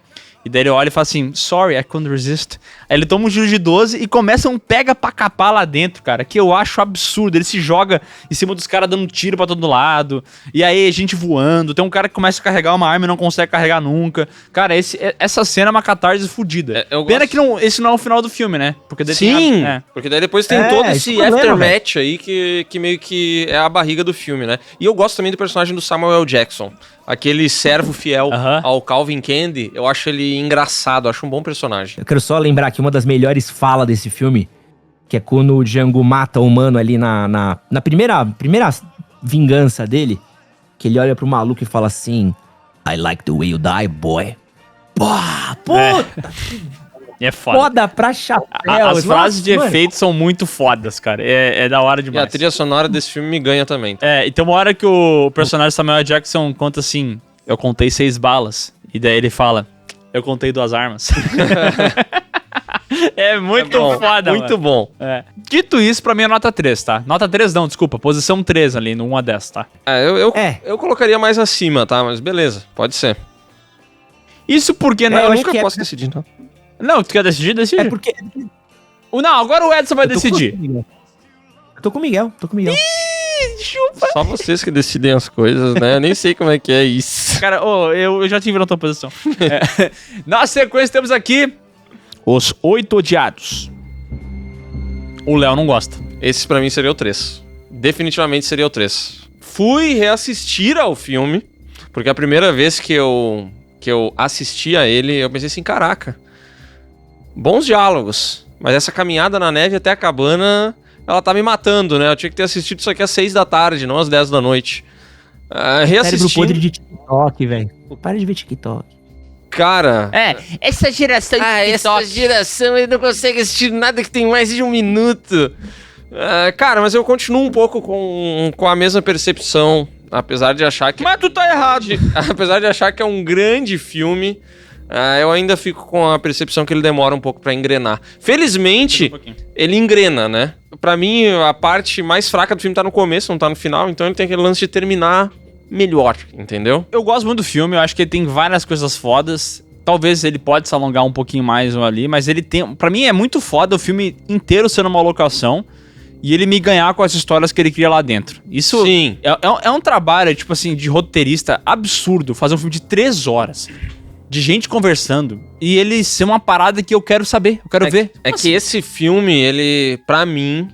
E daí ele olha e fala assim, sorry, I couldn't resist. Aí ele toma um tiro de 12 e começa um pega pra capar lá dentro, cara, que eu acho absurdo. Ele se joga em cima dos caras dando tiro pra todo lado. E aí, gente voando. Tem um cara que começa a carregar uma arma e não consegue carregar nunca. Cara, essa cena é uma catarse fodida. Pena que esse não é o final do filme, né? Porque daí sim, porque daí depois tem todo esse aftermatch aí que meio que é a barriga do filme, né? E eu gosto também do personagem do Samuel L. Jackson. Aquele servo fiel ao Calvin Candy, eu acho ele engraçado, acho um bom personagem. Eu quero só lembrar que uma das melhores falas desse filme, que é quando o Django mata o humano ali na primeira vingança dele, que ele olha pro maluco e fala assim, I like the way you die, boy. Puta! É foda. Foda pra chapéu. As frases de efeito são muito fodas, cara. É da hora demais. E a trilha sonora desse filme me ganha também. E tem uma hora que o personagem Samuel Jackson conta assim, eu contei 6 balas. E daí ele fala, eu contei 2 armas. É muito foda, muito bom. Dito isso, pra mim é nota 3, tá? Nota 3 não, desculpa. Posição 3 ali, no 1 a 10, tá? Eu colocaria mais acima, tá? Mas beleza, pode ser. Isso porque... eu nunca posso decidir, não. Não, tu quer decidir? Decide. É porque... Não, agora o Edson vai decidir. Eu tô com o Miguel. Ih, chupa. Só vocês que decidem as coisas, né? Eu nem sei como é que é isso. Cara, eu já tive na tua posição. Na sequência temos aqui Os 8 Odiados. O Léo não gosta. Esse pra mim seria o 3. Definitivamente seria o 3. Fui reassistir ao filme, porque a primeira vez que eu assisti a ele, eu pensei assim, caraca, bons diálogos, mas essa caminhada na neve até a cabana ela tá me matando, né? Eu tinha que ter assistido isso aqui às 6 da tarde, não às 10 da noite. Cérebro podre de TikTok, velho. Para de ver TikTok. Cara... essa geração de TikTok. Essa geração ele não consegue assistir nada que tem mais de 1 minuto. Cara, mas eu continuo um pouco com a mesma percepção, apesar de achar que... Mas tu tá errado. Apesar de achar que é um grande filme, eu ainda fico com a percepção que ele demora um pouco pra engrenar. Felizmente, ele engrena, né? Pra mim, a parte mais fraca do filme tá no começo, não tá no final, então ele tem aquele lance de terminar melhor, entendeu? Eu gosto muito do filme, eu acho que ele tem várias coisas fodas. Talvez ele pode se alongar um pouquinho mais ali, mas ele tem... Pra mim é muito foda o filme inteiro sendo uma locação e ele me ganhar com as histórias que ele cria lá dentro. Isso Sim. É um trabalho, tipo assim, de roteirista absurdo, fazer um filme de 3 horas. De gente conversando. E ele ser uma parada que eu quero saber, eu quero ver. Que esse filme, ele, pra mim,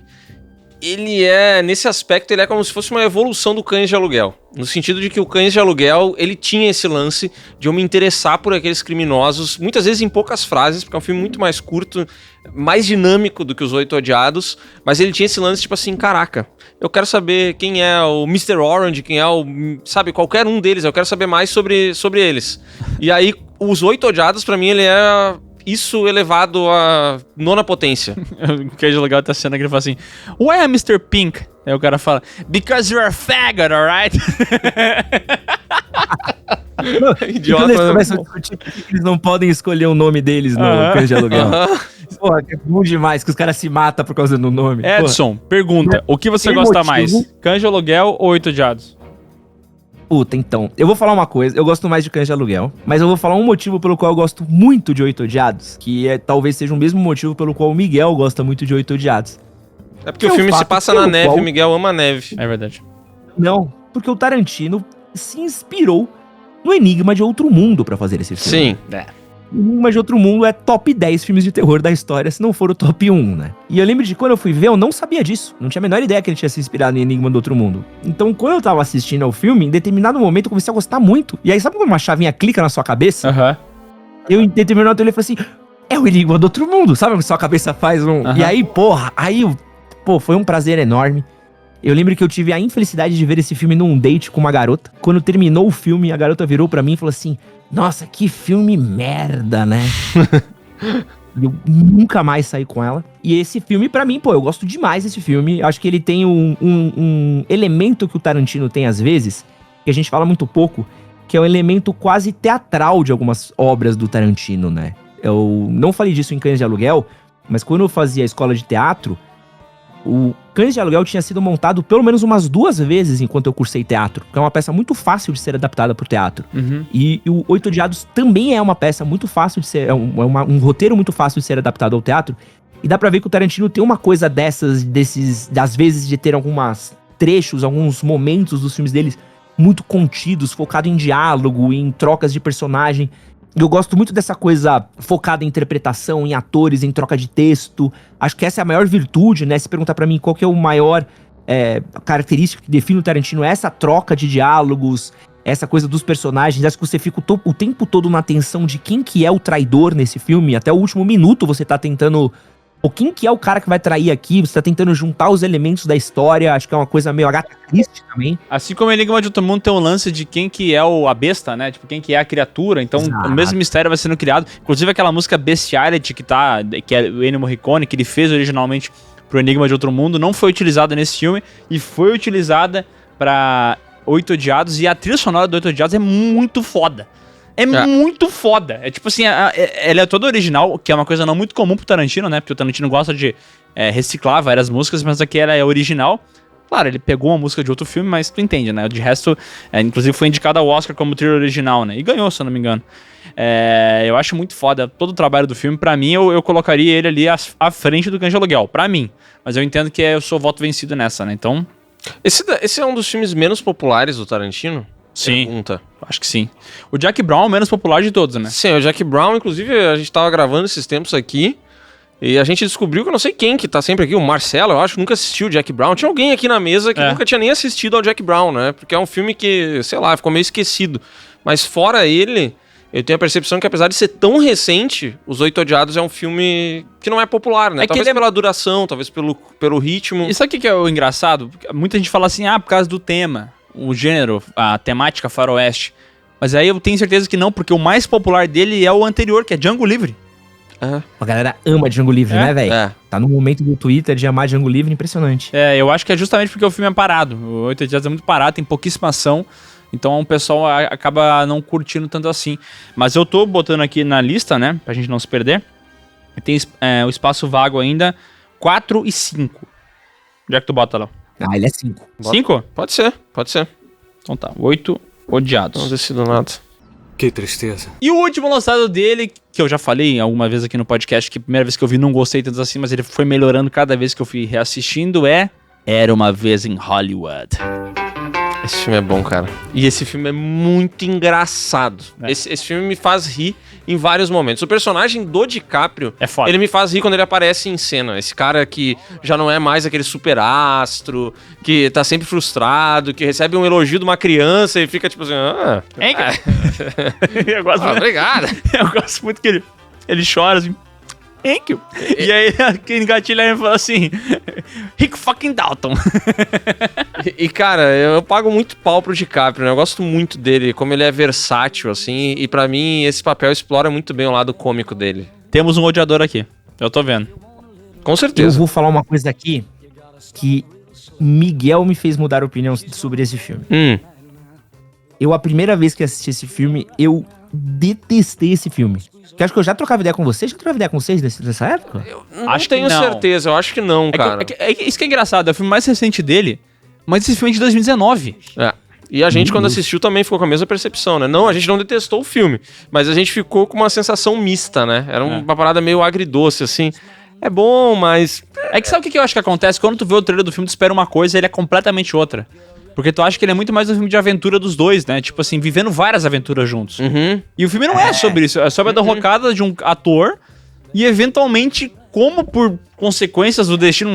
ele nesse aspecto, ele é como se fosse uma evolução do Cães de Aluguel. No sentido de que o Cães de Aluguel, ele tinha esse lance de eu me interessar por aqueles criminosos, muitas vezes em poucas frases, porque é um filme muito mais curto, mais dinâmico do que Os Oito Odiados, mas ele tinha esse lance, tipo assim, caraca, eu quero saber quem é o Mr. Orange, quem é o... Sabe, qualquer um deles, eu quero saber mais sobre eles. E aí, Os Oito Odiados, pra mim, ele é... isso elevado à 9ª potência. O que é legal tá sendo que ele fala assim, why am Mr. Pink? Aí o cara fala, because you're a faggot, alright? Idiota. Quando eles começam a discutir por que eles não podem escolher o nome deles no Cães de Aluguel. Porra, é bom demais que os caras se matam por causa do nome. Edson, pergunta, o que você gosta mais? Cães de Aluguel ou Oito Odiados? Puta, então, eu vou falar uma coisa, eu gosto mais de Cães de Aluguel, mas eu vou falar um motivo pelo qual eu gosto muito de Oito Odiados, que talvez seja o mesmo motivo pelo qual o Miguel gosta muito de Oito Odiados. É porque o filme se passa na neve, o Miguel ama a neve. É verdade. Não, porque o Tarantino se inspirou no Enigma de Outro Mundo pra fazer esse filme. Sim. Enigma de Outro Mundo é top 10 filmes de terror da história, se não for o top 1, né? E eu lembro de quando eu fui ver, eu não sabia disso. Não tinha a menor ideia que ele tinha se inspirado em Enigma do Outro Mundo. Então, quando eu tava assistindo ao filme, em determinado momento eu comecei a gostar muito. E aí, sabe quando uma chavinha clica na sua cabeça? Eu, em determinado momento, eu falei assim, é o Enigma do Outro Mundo, sabe? Que sua cabeça faz um... E aí, foi um prazer enorme. Eu lembro que eu tive a infelicidade de ver esse filme num date com uma garota. Quando terminou o filme, a garota virou pra mim e falou assim, nossa, que filme merda, né? Eu nunca mais saí com ela. E esse filme, pra mim, eu gosto demais desse filme. Acho que ele tem um elemento que o Tarantino tem às vezes, que a gente fala muito pouco, que é um elemento quase teatral de algumas obras do Tarantino, né? Eu não falei disso em Cães de Aluguel, mas quando eu fazia a escola de teatro, o Cães de Aluguel tinha sido montado pelo menos umas 2 vezes enquanto eu cursei teatro, que é uma peça muito fácil de ser adaptada pro teatro. E o Oito Odiados também é uma peça muito fácil de ser, um roteiro muito fácil de ser adaptado ao teatro. E dá pra ver que o Tarantino tem uma coisa das vezes de ter alguns trechos, alguns momentos dos filmes deles muito contidos, focado em diálogo, em trocas de personagem. Eu gosto muito dessa coisa focada em interpretação, em atores, em troca de texto. Acho que essa é a maior virtude, né? Se perguntar pra mim qual que é o maior característica que define o Tarantino, é essa troca de diálogos, essa coisa dos personagens. Acho que você fica o tempo todo na atenção de quem que é o traidor nesse filme. Até o último minuto você tá tentando... quem que é o cara que vai trair aqui? Você tá tentando juntar os elementos da história. Acho que é uma coisa meio Agatha Christie também. Assim como Enigma de Outro Mundo tem um lance de quem que é a besta, né? Tipo, quem que é a criatura. Então, o mesmo mistério vai sendo criado. Inclusive, aquela música Bestiality, que é o Ennio Morricone, que ele fez originalmente pro Enigma de Outro Mundo, não foi utilizada nesse filme e foi utilizada pra Oito Odiados. E a trilha sonora do Oito Odiados é muito foda. Muito foda. É tipo assim, ela é toda original, que é uma coisa não muito comum pro Tarantino, né? Porque o Tarantino gosta de reciclar várias músicas, mas aqui ela é original. Claro, ele pegou uma música de outro filme, mas tu entende, né? De resto, inclusive foi indicado ao Oscar como trilha original, né? E ganhou, se eu não me engano. Eu acho muito foda todo o trabalho do filme. Pra mim, eu colocaria ele ali à frente do Cães de Aluguel. Pra mim. Mas eu entendo que eu sou voto vencido nessa, né? Então... Esse é um dos filmes menos populares do Tarantino? Sim, pergunta. Acho que sim. O Jack Brown é o menos popular de todos, né? Sim, o Jack Brown, inclusive, a gente tava gravando esses tempos aqui e a gente descobriu que eu não sei quem que tá sempre aqui, o Marcelo, eu acho, nunca assistiu o Jack Brown. Tinha alguém aqui na mesa que nunca tinha nem assistido ao Jack Brown, né? Porque é um filme que, sei lá, ficou meio esquecido. Mas fora ele, eu tenho a percepção que apesar de ser tão recente, Os Oito Odiados é um filme que não é popular, né? É que Talvez ele é- pela duração, talvez pelo ritmo. E sabe o que é o engraçado? Muita gente fala assim, por causa do tema, o gênero, a temática faroeste. Mas aí eu tenho certeza que não, porque o mais popular dele é o anterior, que é Django Livre. A galera ama Django Livre, né, velho? É. Tá no momento do Twitter de amar Django Livre, impressionante. Eu acho que é justamente porque o filme é parado. O Oito Odiados é muito parado, tem pouquíssima ação. Então o pessoal acaba não curtindo tanto assim. Mas eu tô botando aqui na lista, né? Pra gente não se perder. Tem o espaço vago ainda, 4 e 5. Onde é que tu bota lá? Ah, ele é 5. 5? Pode ser. Então tá, 8 Odiados. Não decido nada. Que tristeza. E o último lançado dele, que eu já falei alguma vez aqui no podcast, que a primeira vez que eu vi não gostei tanto assim, mas ele foi melhorando cada vez que eu fui reassistindo, Era Uma Vez em Hollywood. Esse filme é bom, cara. E esse filme é muito engraçado. Esse filme me faz rir em vários momentos. O personagem do DiCaprio, É foda. ele me faz rir quando ele aparece em cena. Esse cara que já não é mais aquele super astro, que tá sempre frustrado, que recebe um elogio de uma criança e fica tipo assim... Hein, cara? eu gosto muito. Obrigado. Eu gosto muito que ele chora assim. Thank you. E aí, quem engatilha e fala assim: Rick fucking Dalton. E, cara, eu pago muito pau pro DiCaprio, né? Eu gosto muito dele, como ele é versátil, assim. E pra mim, esse papel explora muito bem o lado cômico dele. Temos um odiador aqui. Eu tô vendo. Com Eu certeza. vou falar uma coisa aqui que Miguel me fez mudar a opinião sobre esse filme. A primeira vez que assisti esse filme, eu detestei esse filme. Que acho que eu já trocava ideia com vocês. Já trocava ideia com vocês nessa época? Acho que tenho não. certeza, eu acho que não, cara. Isso que é engraçado, é o filme mais recente dele, mas esse filme é de 2019. É. E a gente, quando assistiu, também ficou com a mesma percepção, né? Não, a gente não detestou o filme, mas a gente ficou com uma sensação mista, né? Era uma parada meio agridoce, assim. É bom, mas... É que sabe o que eu acho que acontece? Quando tu vê o trailer do filme, tu espera uma coisa e ele é completamente outra. Porque tu acha que ele é muito mais um filme de aventura dos dois, né? Tipo assim, vivendo várias aventuras juntos. E o filme não é sobre isso, é sobre a derrocada de um ator e eventualmente como por consequências do destino,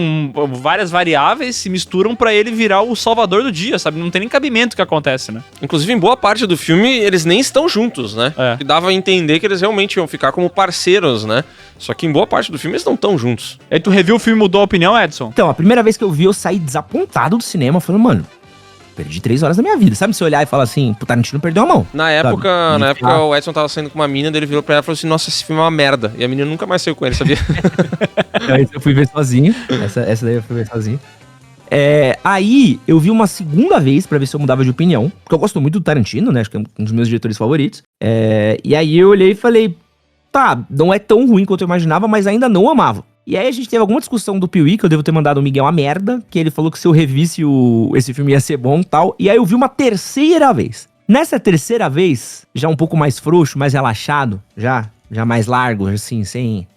várias variáveis se misturam pra ele virar o salvador do dia, sabe? Não tem nem cabimento o que acontece, né? Inclusive, em boa parte do filme, eles nem estão juntos, né? É. Que dava a entender que eles realmente iam ficar como parceiros, né? Só que em boa parte do filme eles não estão juntos. Aí tu reviu o filme e mudou a opinião, Edson? Então, a primeira vez que eu vi, eu saí desapontado do cinema, falando, mano, perdi 3 horas da minha vida. Sabe, se olhar e falar assim, o Tarantino perdeu a mão. Na época, o Edson tava saindo com uma menina, ele virou pra ela e falou assim, nossa, esse filme é uma merda. E a menina nunca mais saiu com ele, sabia? Eu fui ver sozinho. Essa daí eu fui ver sozinho. Aí eu vi uma segunda vez pra ver se eu mudava de opinião. Porque eu gosto muito do Tarantino, né? Acho que é um dos meus diretores favoritos. E aí eu olhei e falei, tá, não é tão ruim quanto eu imaginava, mas ainda não amava. E aí a gente teve alguma discussão do Piuí, que eu devo ter mandado o Miguel uma merda, que ele falou que se eu revisse esse filme ia ser bom e tal. E aí eu vi uma terceira vez. Nessa terceira vez, já um pouco mais frouxo, mais relaxado, já mais largo, assim, sem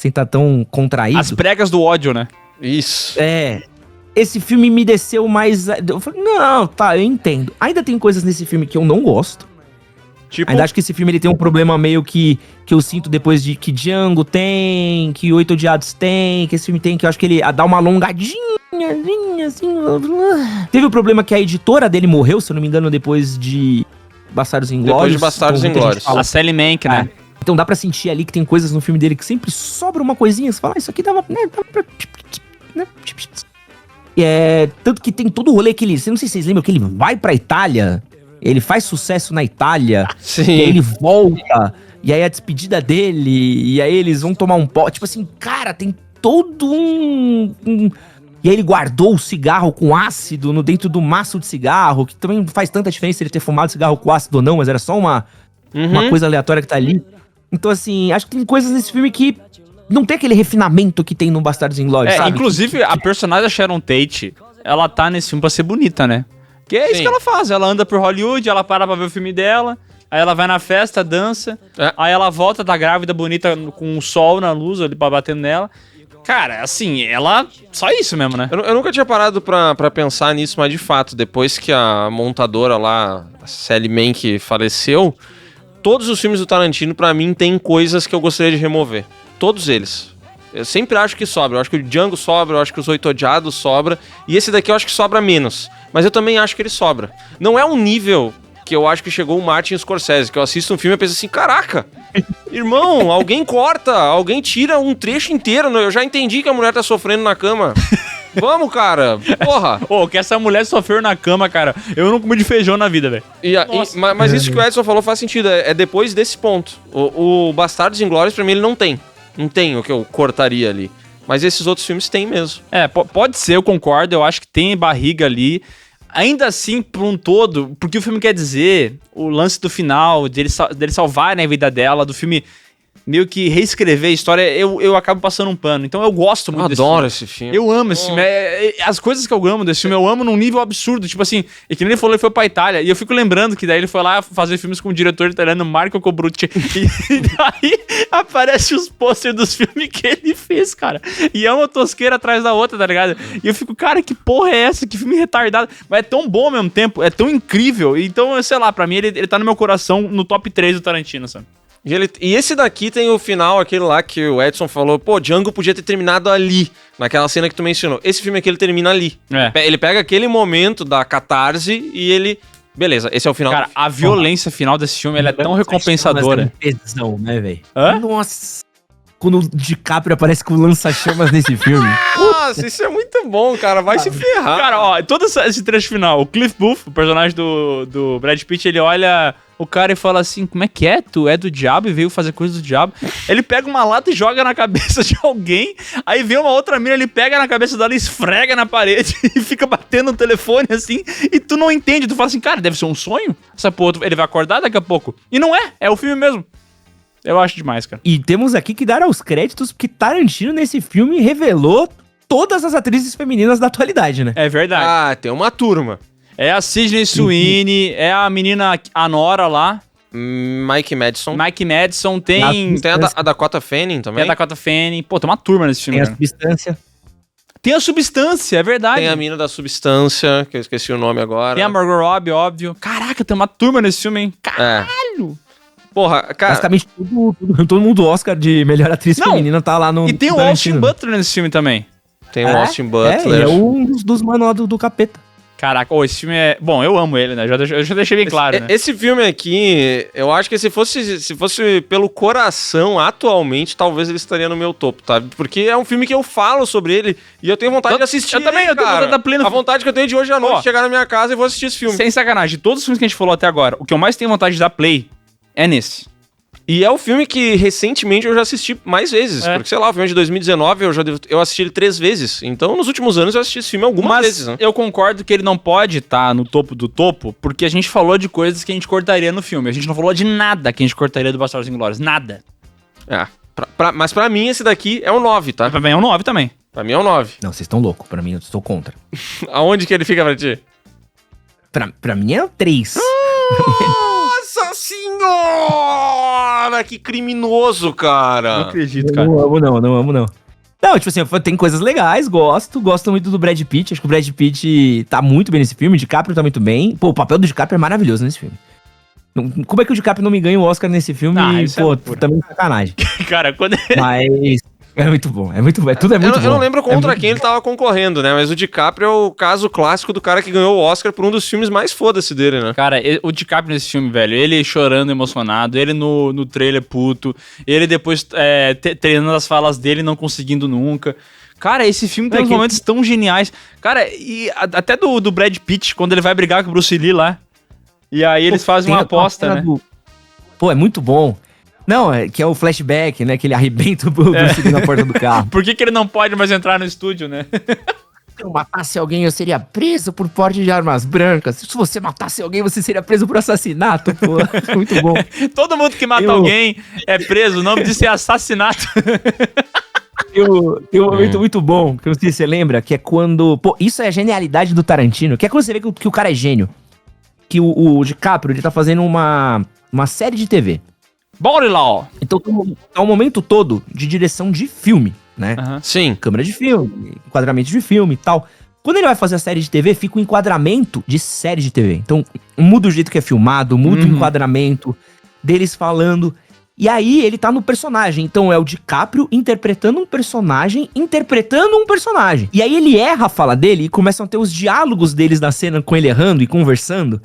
estar tão contraído. As pregas do ódio, né? Isso. Esse filme me desceu mais... Eu falei, não, tá, eu entendo. Ainda tem coisas nesse filme que eu não gosto. Tipo, Ainda acho que esse filme ele tem um problema meio que eu sinto depois de que Django tem, que Oito Odiados tem, que esse filme tem, que eu acho que ele dá uma alongadinha, assim... Teve o problema que a editora dele morreu, se eu não me engano, depois de Bastardos Inglórios. Depois de Bastardos Inglórios. a Sally Mank, né? Então dá pra sentir ali que tem coisas no filme dele que sempre sobra uma coisinha, você fala, isso aqui dava... Tanto que tem todo o rolê que ele... Não sei se vocês lembram que ele vai pra Itália, ele faz sucesso na Itália, Sim. e aí ele volta, e aí a despedida dele, e aí eles vão tomar um pó. Tipo assim, cara, tem todo um... E aí ele guardou o cigarro com ácido dentro do maço de cigarro, que também não faz tanta diferença ele ter fumado cigarro com ácido ou não, mas era só uma coisa aleatória que tá ali. Então assim, acho que tem coisas nesse filme que não tem aquele refinamento que tem no Bastardos Inglórios, sabe? Inclusive, a personagem da Sharon Tate, ela tá nesse filme pra ser bonita, né? Que é isso que ela faz, ela anda por Hollywood, ela para pra ver o filme dela, aí ela vai na festa, dança, aí ela volta, tá grávida, bonita, com o sol na luz ali pra bater nela. Cara, assim, ela... Só isso mesmo, né? Eu nunca tinha parado pra pensar nisso, mas de fato, depois que a montadora lá, a Sally Mank, faleceu, todos os filmes do Tarantino, pra mim, tem coisas que eu gostaria de remover. Todos eles. Eu sempre acho que sobra. Eu acho que o Django sobra, eu acho que os Oito Odiados sobra. E esse daqui eu acho que sobra menos. Mas eu também acho que ele sobra. Não é um nível que eu acho que chegou o Martin Scorsese, que eu assisto um filme e penso assim, caraca, irmão, alguém corta, alguém tira um trecho inteiro, eu já entendi que a mulher tá sofrendo na cama. Vamos, cara, porra. Ô, que essa mulher sofreu na cama, cara. Eu não comi de feijão na vida, velho. Mas isso que o Edson falou faz sentido, é depois desse ponto. O Bastardos Inglórios, pra mim, ele não tem. Não tem o que eu cortaria ali. Mas esses outros filmes tem mesmo. Pode ser, eu concordo, eu acho que tem barriga ali. Ainda assim, por um todo, porque o filme quer dizer, o lance do final, dele salvar, né, a vida dela, do filme meio que reescrever a história, eu acabo passando um pano. Então eu gosto muito desse filme. Eu adoro esse filme. Eu amo esse filme. As coisas que eu amo desse filme, eu amo num nível absurdo. Tipo assim, e que nem ele falou, ele foi pra Itália. E eu fico lembrando que daí ele foi lá fazer filmes com o diretor italiano Marco Cobrucci. E daí aparece os pôsteres dos filmes que ele fez, cara. E é uma tosqueira atrás da outra, tá ligado? E eu fico, cara, que porra é essa? Que filme retardado. Mas é tão bom ao mesmo tempo, é tão incrível. Então, sei lá, pra mim ele tá no meu coração no top 3 do Tarantino, sabe? E esse daqui tem o final, aquele lá que o Edson falou, pô, Django podia ter terminado ali, naquela cena que tu mencionou. Esse filme aqui, ele termina ali. Ele pega aquele momento da catarse e ele... Beleza, esse é o final. Cara, a violência final desse filme, ela é tão recompensadora. Tesão, né, velho? Hã? Nossa... Quando o DiCaprio aparece com lança-chamas nesse filme. Nossa, isso é muito bom, cara. Vai se ferrar. Cara, ó, todo esse trecho final, o Cliff Booth, o personagem do Brad Pitt, ele olha o cara e fala assim, como é que é? Tu é do diabo e veio fazer coisa do diabo? Ele pega uma lata e joga na cabeça de alguém, aí vem uma outra mina, ele pega na cabeça dela e esfrega na parede e fica batendo no telefone assim, e tu não entende, tu fala assim, cara, deve ser um sonho? Essa porra, ele vai acordar daqui a pouco. E não é o filme mesmo. Eu acho demais, cara. E temos aqui que dar aos créditos, porque Tarantino nesse filme revelou todas as atrizes femininas da atualidade, né? É verdade. Ah, tem uma turma. É a Sydney Sweeney, é a menina, a Nora lá. Mike Madison, tem... Tem a Dakota Fanning também. Tem a Dakota Fanning. Pô, tem uma turma nesse filme, Tem a Substância. Tem a Substância, é verdade. Tem a mina da Substância, que eu esqueci o nome agora. Tem a Margot Robbie, óbvio. Caraca, tem uma turma nesse filme, hein? Caralho! Porra, cara... Basicamente todo mundo Oscar de melhor atriz feminina tá lá no E tem o Austin Butler nesse filme também. Tem o Austin Butler. Ele é um dos manos do capeta. Caraca, esse filme é... Bom, eu amo ele, né? Eu já deixei bem claro, né? Esse filme aqui, eu acho que se fosse pelo coração, atualmente, talvez ele estaria no meu topo, tá? Porque é um filme que eu falo sobre ele e eu tenho vontade de assistir. Eu também, eu tenho vontade da plena... A vontade que eu tenho de hoje à noite chegar na minha casa e vou assistir esse filme. Sem sacanagem, de todos os filmes que a gente falou até agora, o que eu mais tenho vontade de dar play é nesse. E é o filme que, recentemente, eu já assisti mais vezes. Porque, sei lá, o filme de 2019, eu assisti ele 3 vezes. Então, nos últimos anos, eu assisti esse filme algumas vezes, né? Eu concordo que ele não pode estar no topo do topo, porque a gente falou de coisas que a gente cortaria no filme. A gente não falou de nada que a gente cortaria do Bastardos Inglórios. Nada. Mas pra mim, esse daqui é um 9, tá? Pra mim é um 9 também. Pra mim é um 9. Não, vocês estão loucos. Pra mim, eu estou contra. Aonde que ele fica pra ti? Pra mim é um 3. Nossa senhora! Que criminoso, cara! Não acredito, cara. Não amo, não. Não, tipo assim, tem coisas legais, gosto muito do Brad Pitt, acho que o Brad Pitt tá muito bem nesse filme, o DiCaprio tá muito bem. Pô, o papel do DiCaprio é maravilhoso nesse filme. Como é que o DiCaprio não me ganha o Oscar nesse filme? Pô, também sacanagem. Cara, quando... Mas... É muito bom, tudo é muito bom. Eu não lembro contra quem ele tava concorrendo, né? Mas o DiCaprio é o caso clássico do cara que ganhou o Oscar por um dos filmes mais foda-se dele, né? Cara, o DiCaprio nesse filme, velho, ele chorando emocionado, ele no trailer puto, ele depois treinando as falas dele e não conseguindo nunca. Cara, esse filme tem uns momentos tão geniais. Cara, e até do Brad Pitt, quando ele vai brigar com o Bruce Lee lá. E aí eles fazem uma aposta, né? Pô, é muito bom. Não, que é o flashback, né? Que ele arrebenta o Bruce Lee na porta do carro. Por que ele não pode mais entrar no estúdio, né? Se eu matasse alguém, eu seria preso por porte de armas brancas. Se você matasse alguém, você seria preso por assassinato, pô. Muito bom. Todo mundo que mata alguém é preso. O nome disso é assassinato. Tem um momento muito bom, que eu não sei se você lembra, que é quando... Pô, isso é a genialidade do Tarantino, que é quando você vê que o cara é gênio. Que o DiCaprio, ele tá fazendo uma série de TV. Bora lá! Então tá um momento todo de direção de filme, né? Sim. Câmera de filme, enquadramento de filme e tal. Quando ele vai fazer a série de TV, fica o enquadramento de série de TV. Então muda o jeito que é filmado, muda o enquadramento deles falando. E aí ele tá no personagem. Então é o DiCaprio interpretando um personagem. E aí ele erra a fala dele e começam a ter os diálogos deles na cena com ele errando e conversando.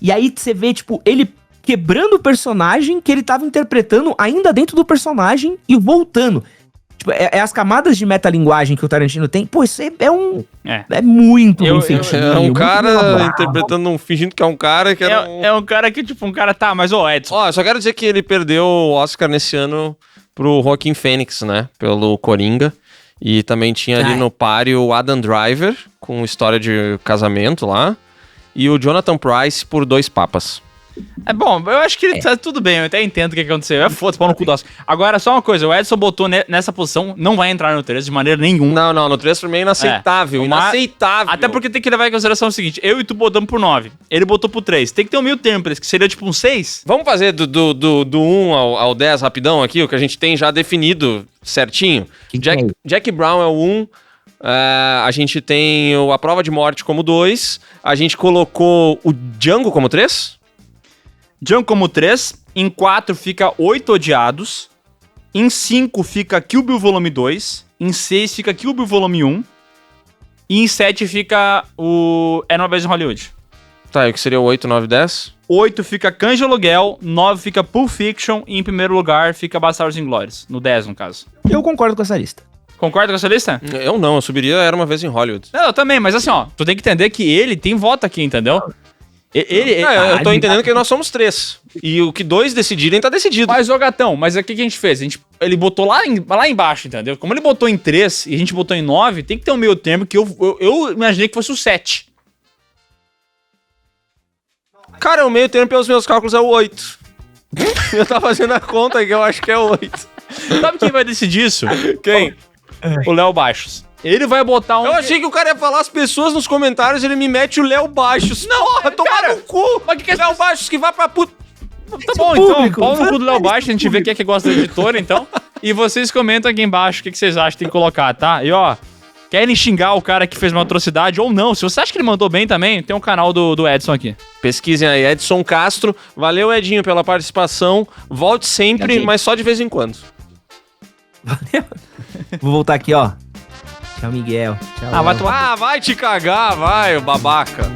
E aí você vê, tipo, ele quebrando o personagem que ele tava interpretando ainda dentro do personagem e voltando. Tipo, é as camadas de metalinguagem que o Tarantino tem. Pô, isso é muito bem feitinho. É um muito cara interpretando fingindo que é um cara que era É um cara que, tipo, tá, mas Edson. Ó, só quero dizer que ele perdeu o Oscar nesse ano pro Joaquin Phoenix, né? Pelo Coringa. E também tinha ali no páreo o Adam Driver, com história de casamento lá. E o Jonathan Pryce por Dois Papas. É bom, eu acho que tá tudo bem, eu até entendo o que aconteceu. É foda-se, pau no cu do Oscar. Agora, só uma coisa, o Edson botou nessa posição, não vai entrar no 3 de maneira nenhuma. Não, no 3 pra mim é inaceitável. Inaceitável. Até porque tem que levar em consideração o seguinte, eu e tu botamos por 9, ele botou por 3. Tem que ter um meio tempo, que seria tipo um 6. Vamos fazer do 1 ao 10 rapidão aqui, o que a gente tem já definido certinho. Jack Brown é o 1. A gente tem A Prova de Morte como 2. A gente colocou o Django como 3. Django como 3. Em 4 fica 8 Odiados. Em 5 fica Kill Bill Volume 2. Em 6 fica Kill Bill Volume 1. E em 7 fica o Era Uma Vez em Hollywood. Tá, e o que seria o 8, 9, 10? 8 fica Cães de Aluguel. 9 fica Pulp Fiction. E em primeiro lugar fica Bastardos Inglórios. No 10, no caso. Eu concordo com essa lista. Concorda com essa lista? Eu não, eu subiria Era Uma Vez em Hollywood. Não, eu também, mas assim, ó, tu tem que entender que ele tem voto aqui, entendeu? Eu tô entendendo que nós somos 3. E o que 2 decidirem tá decidido. Mas, ô Gatão, mas o que a gente fez? Ele botou lá embaixo, entendeu? Como ele botou em 3 e a gente botou em 9, tem que ter um meio termo que eu imaginei que fosse o 7. Cara, o meio termo pelos meus cálculos é o 8. Eu tava fazendo a conta que eu acho que é o 8. Sabe quem vai decidir isso? Quem? O Léo Baixos. Ele vai botar um... Eu achei que o cara ia falar as pessoas nos comentários, ele me mete o Léo Baixos. Não, porra, tomar no cu! Mas que Léo Baixos que vai pra puta... Tá bom, então, pau no cu do Léo Baixos, a gente vê quem é que gosta do editor, então. E vocês comentam aqui embaixo o que vocês acham que tem que colocar, tá? E ó, querem xingar o cara que fez uma atrocidade ou não? Se você acha que ele mandou bem também, tem um canal do Edson aqui. Pesquisem aí, Edson Castro. Valeu, Edinho, pela participação. Volte sempre, mas só de vez em quando. Valeu. Vou voltar aqui, ó. Tchau, Miguel. Tchau, vai te cagar, vai, babaca.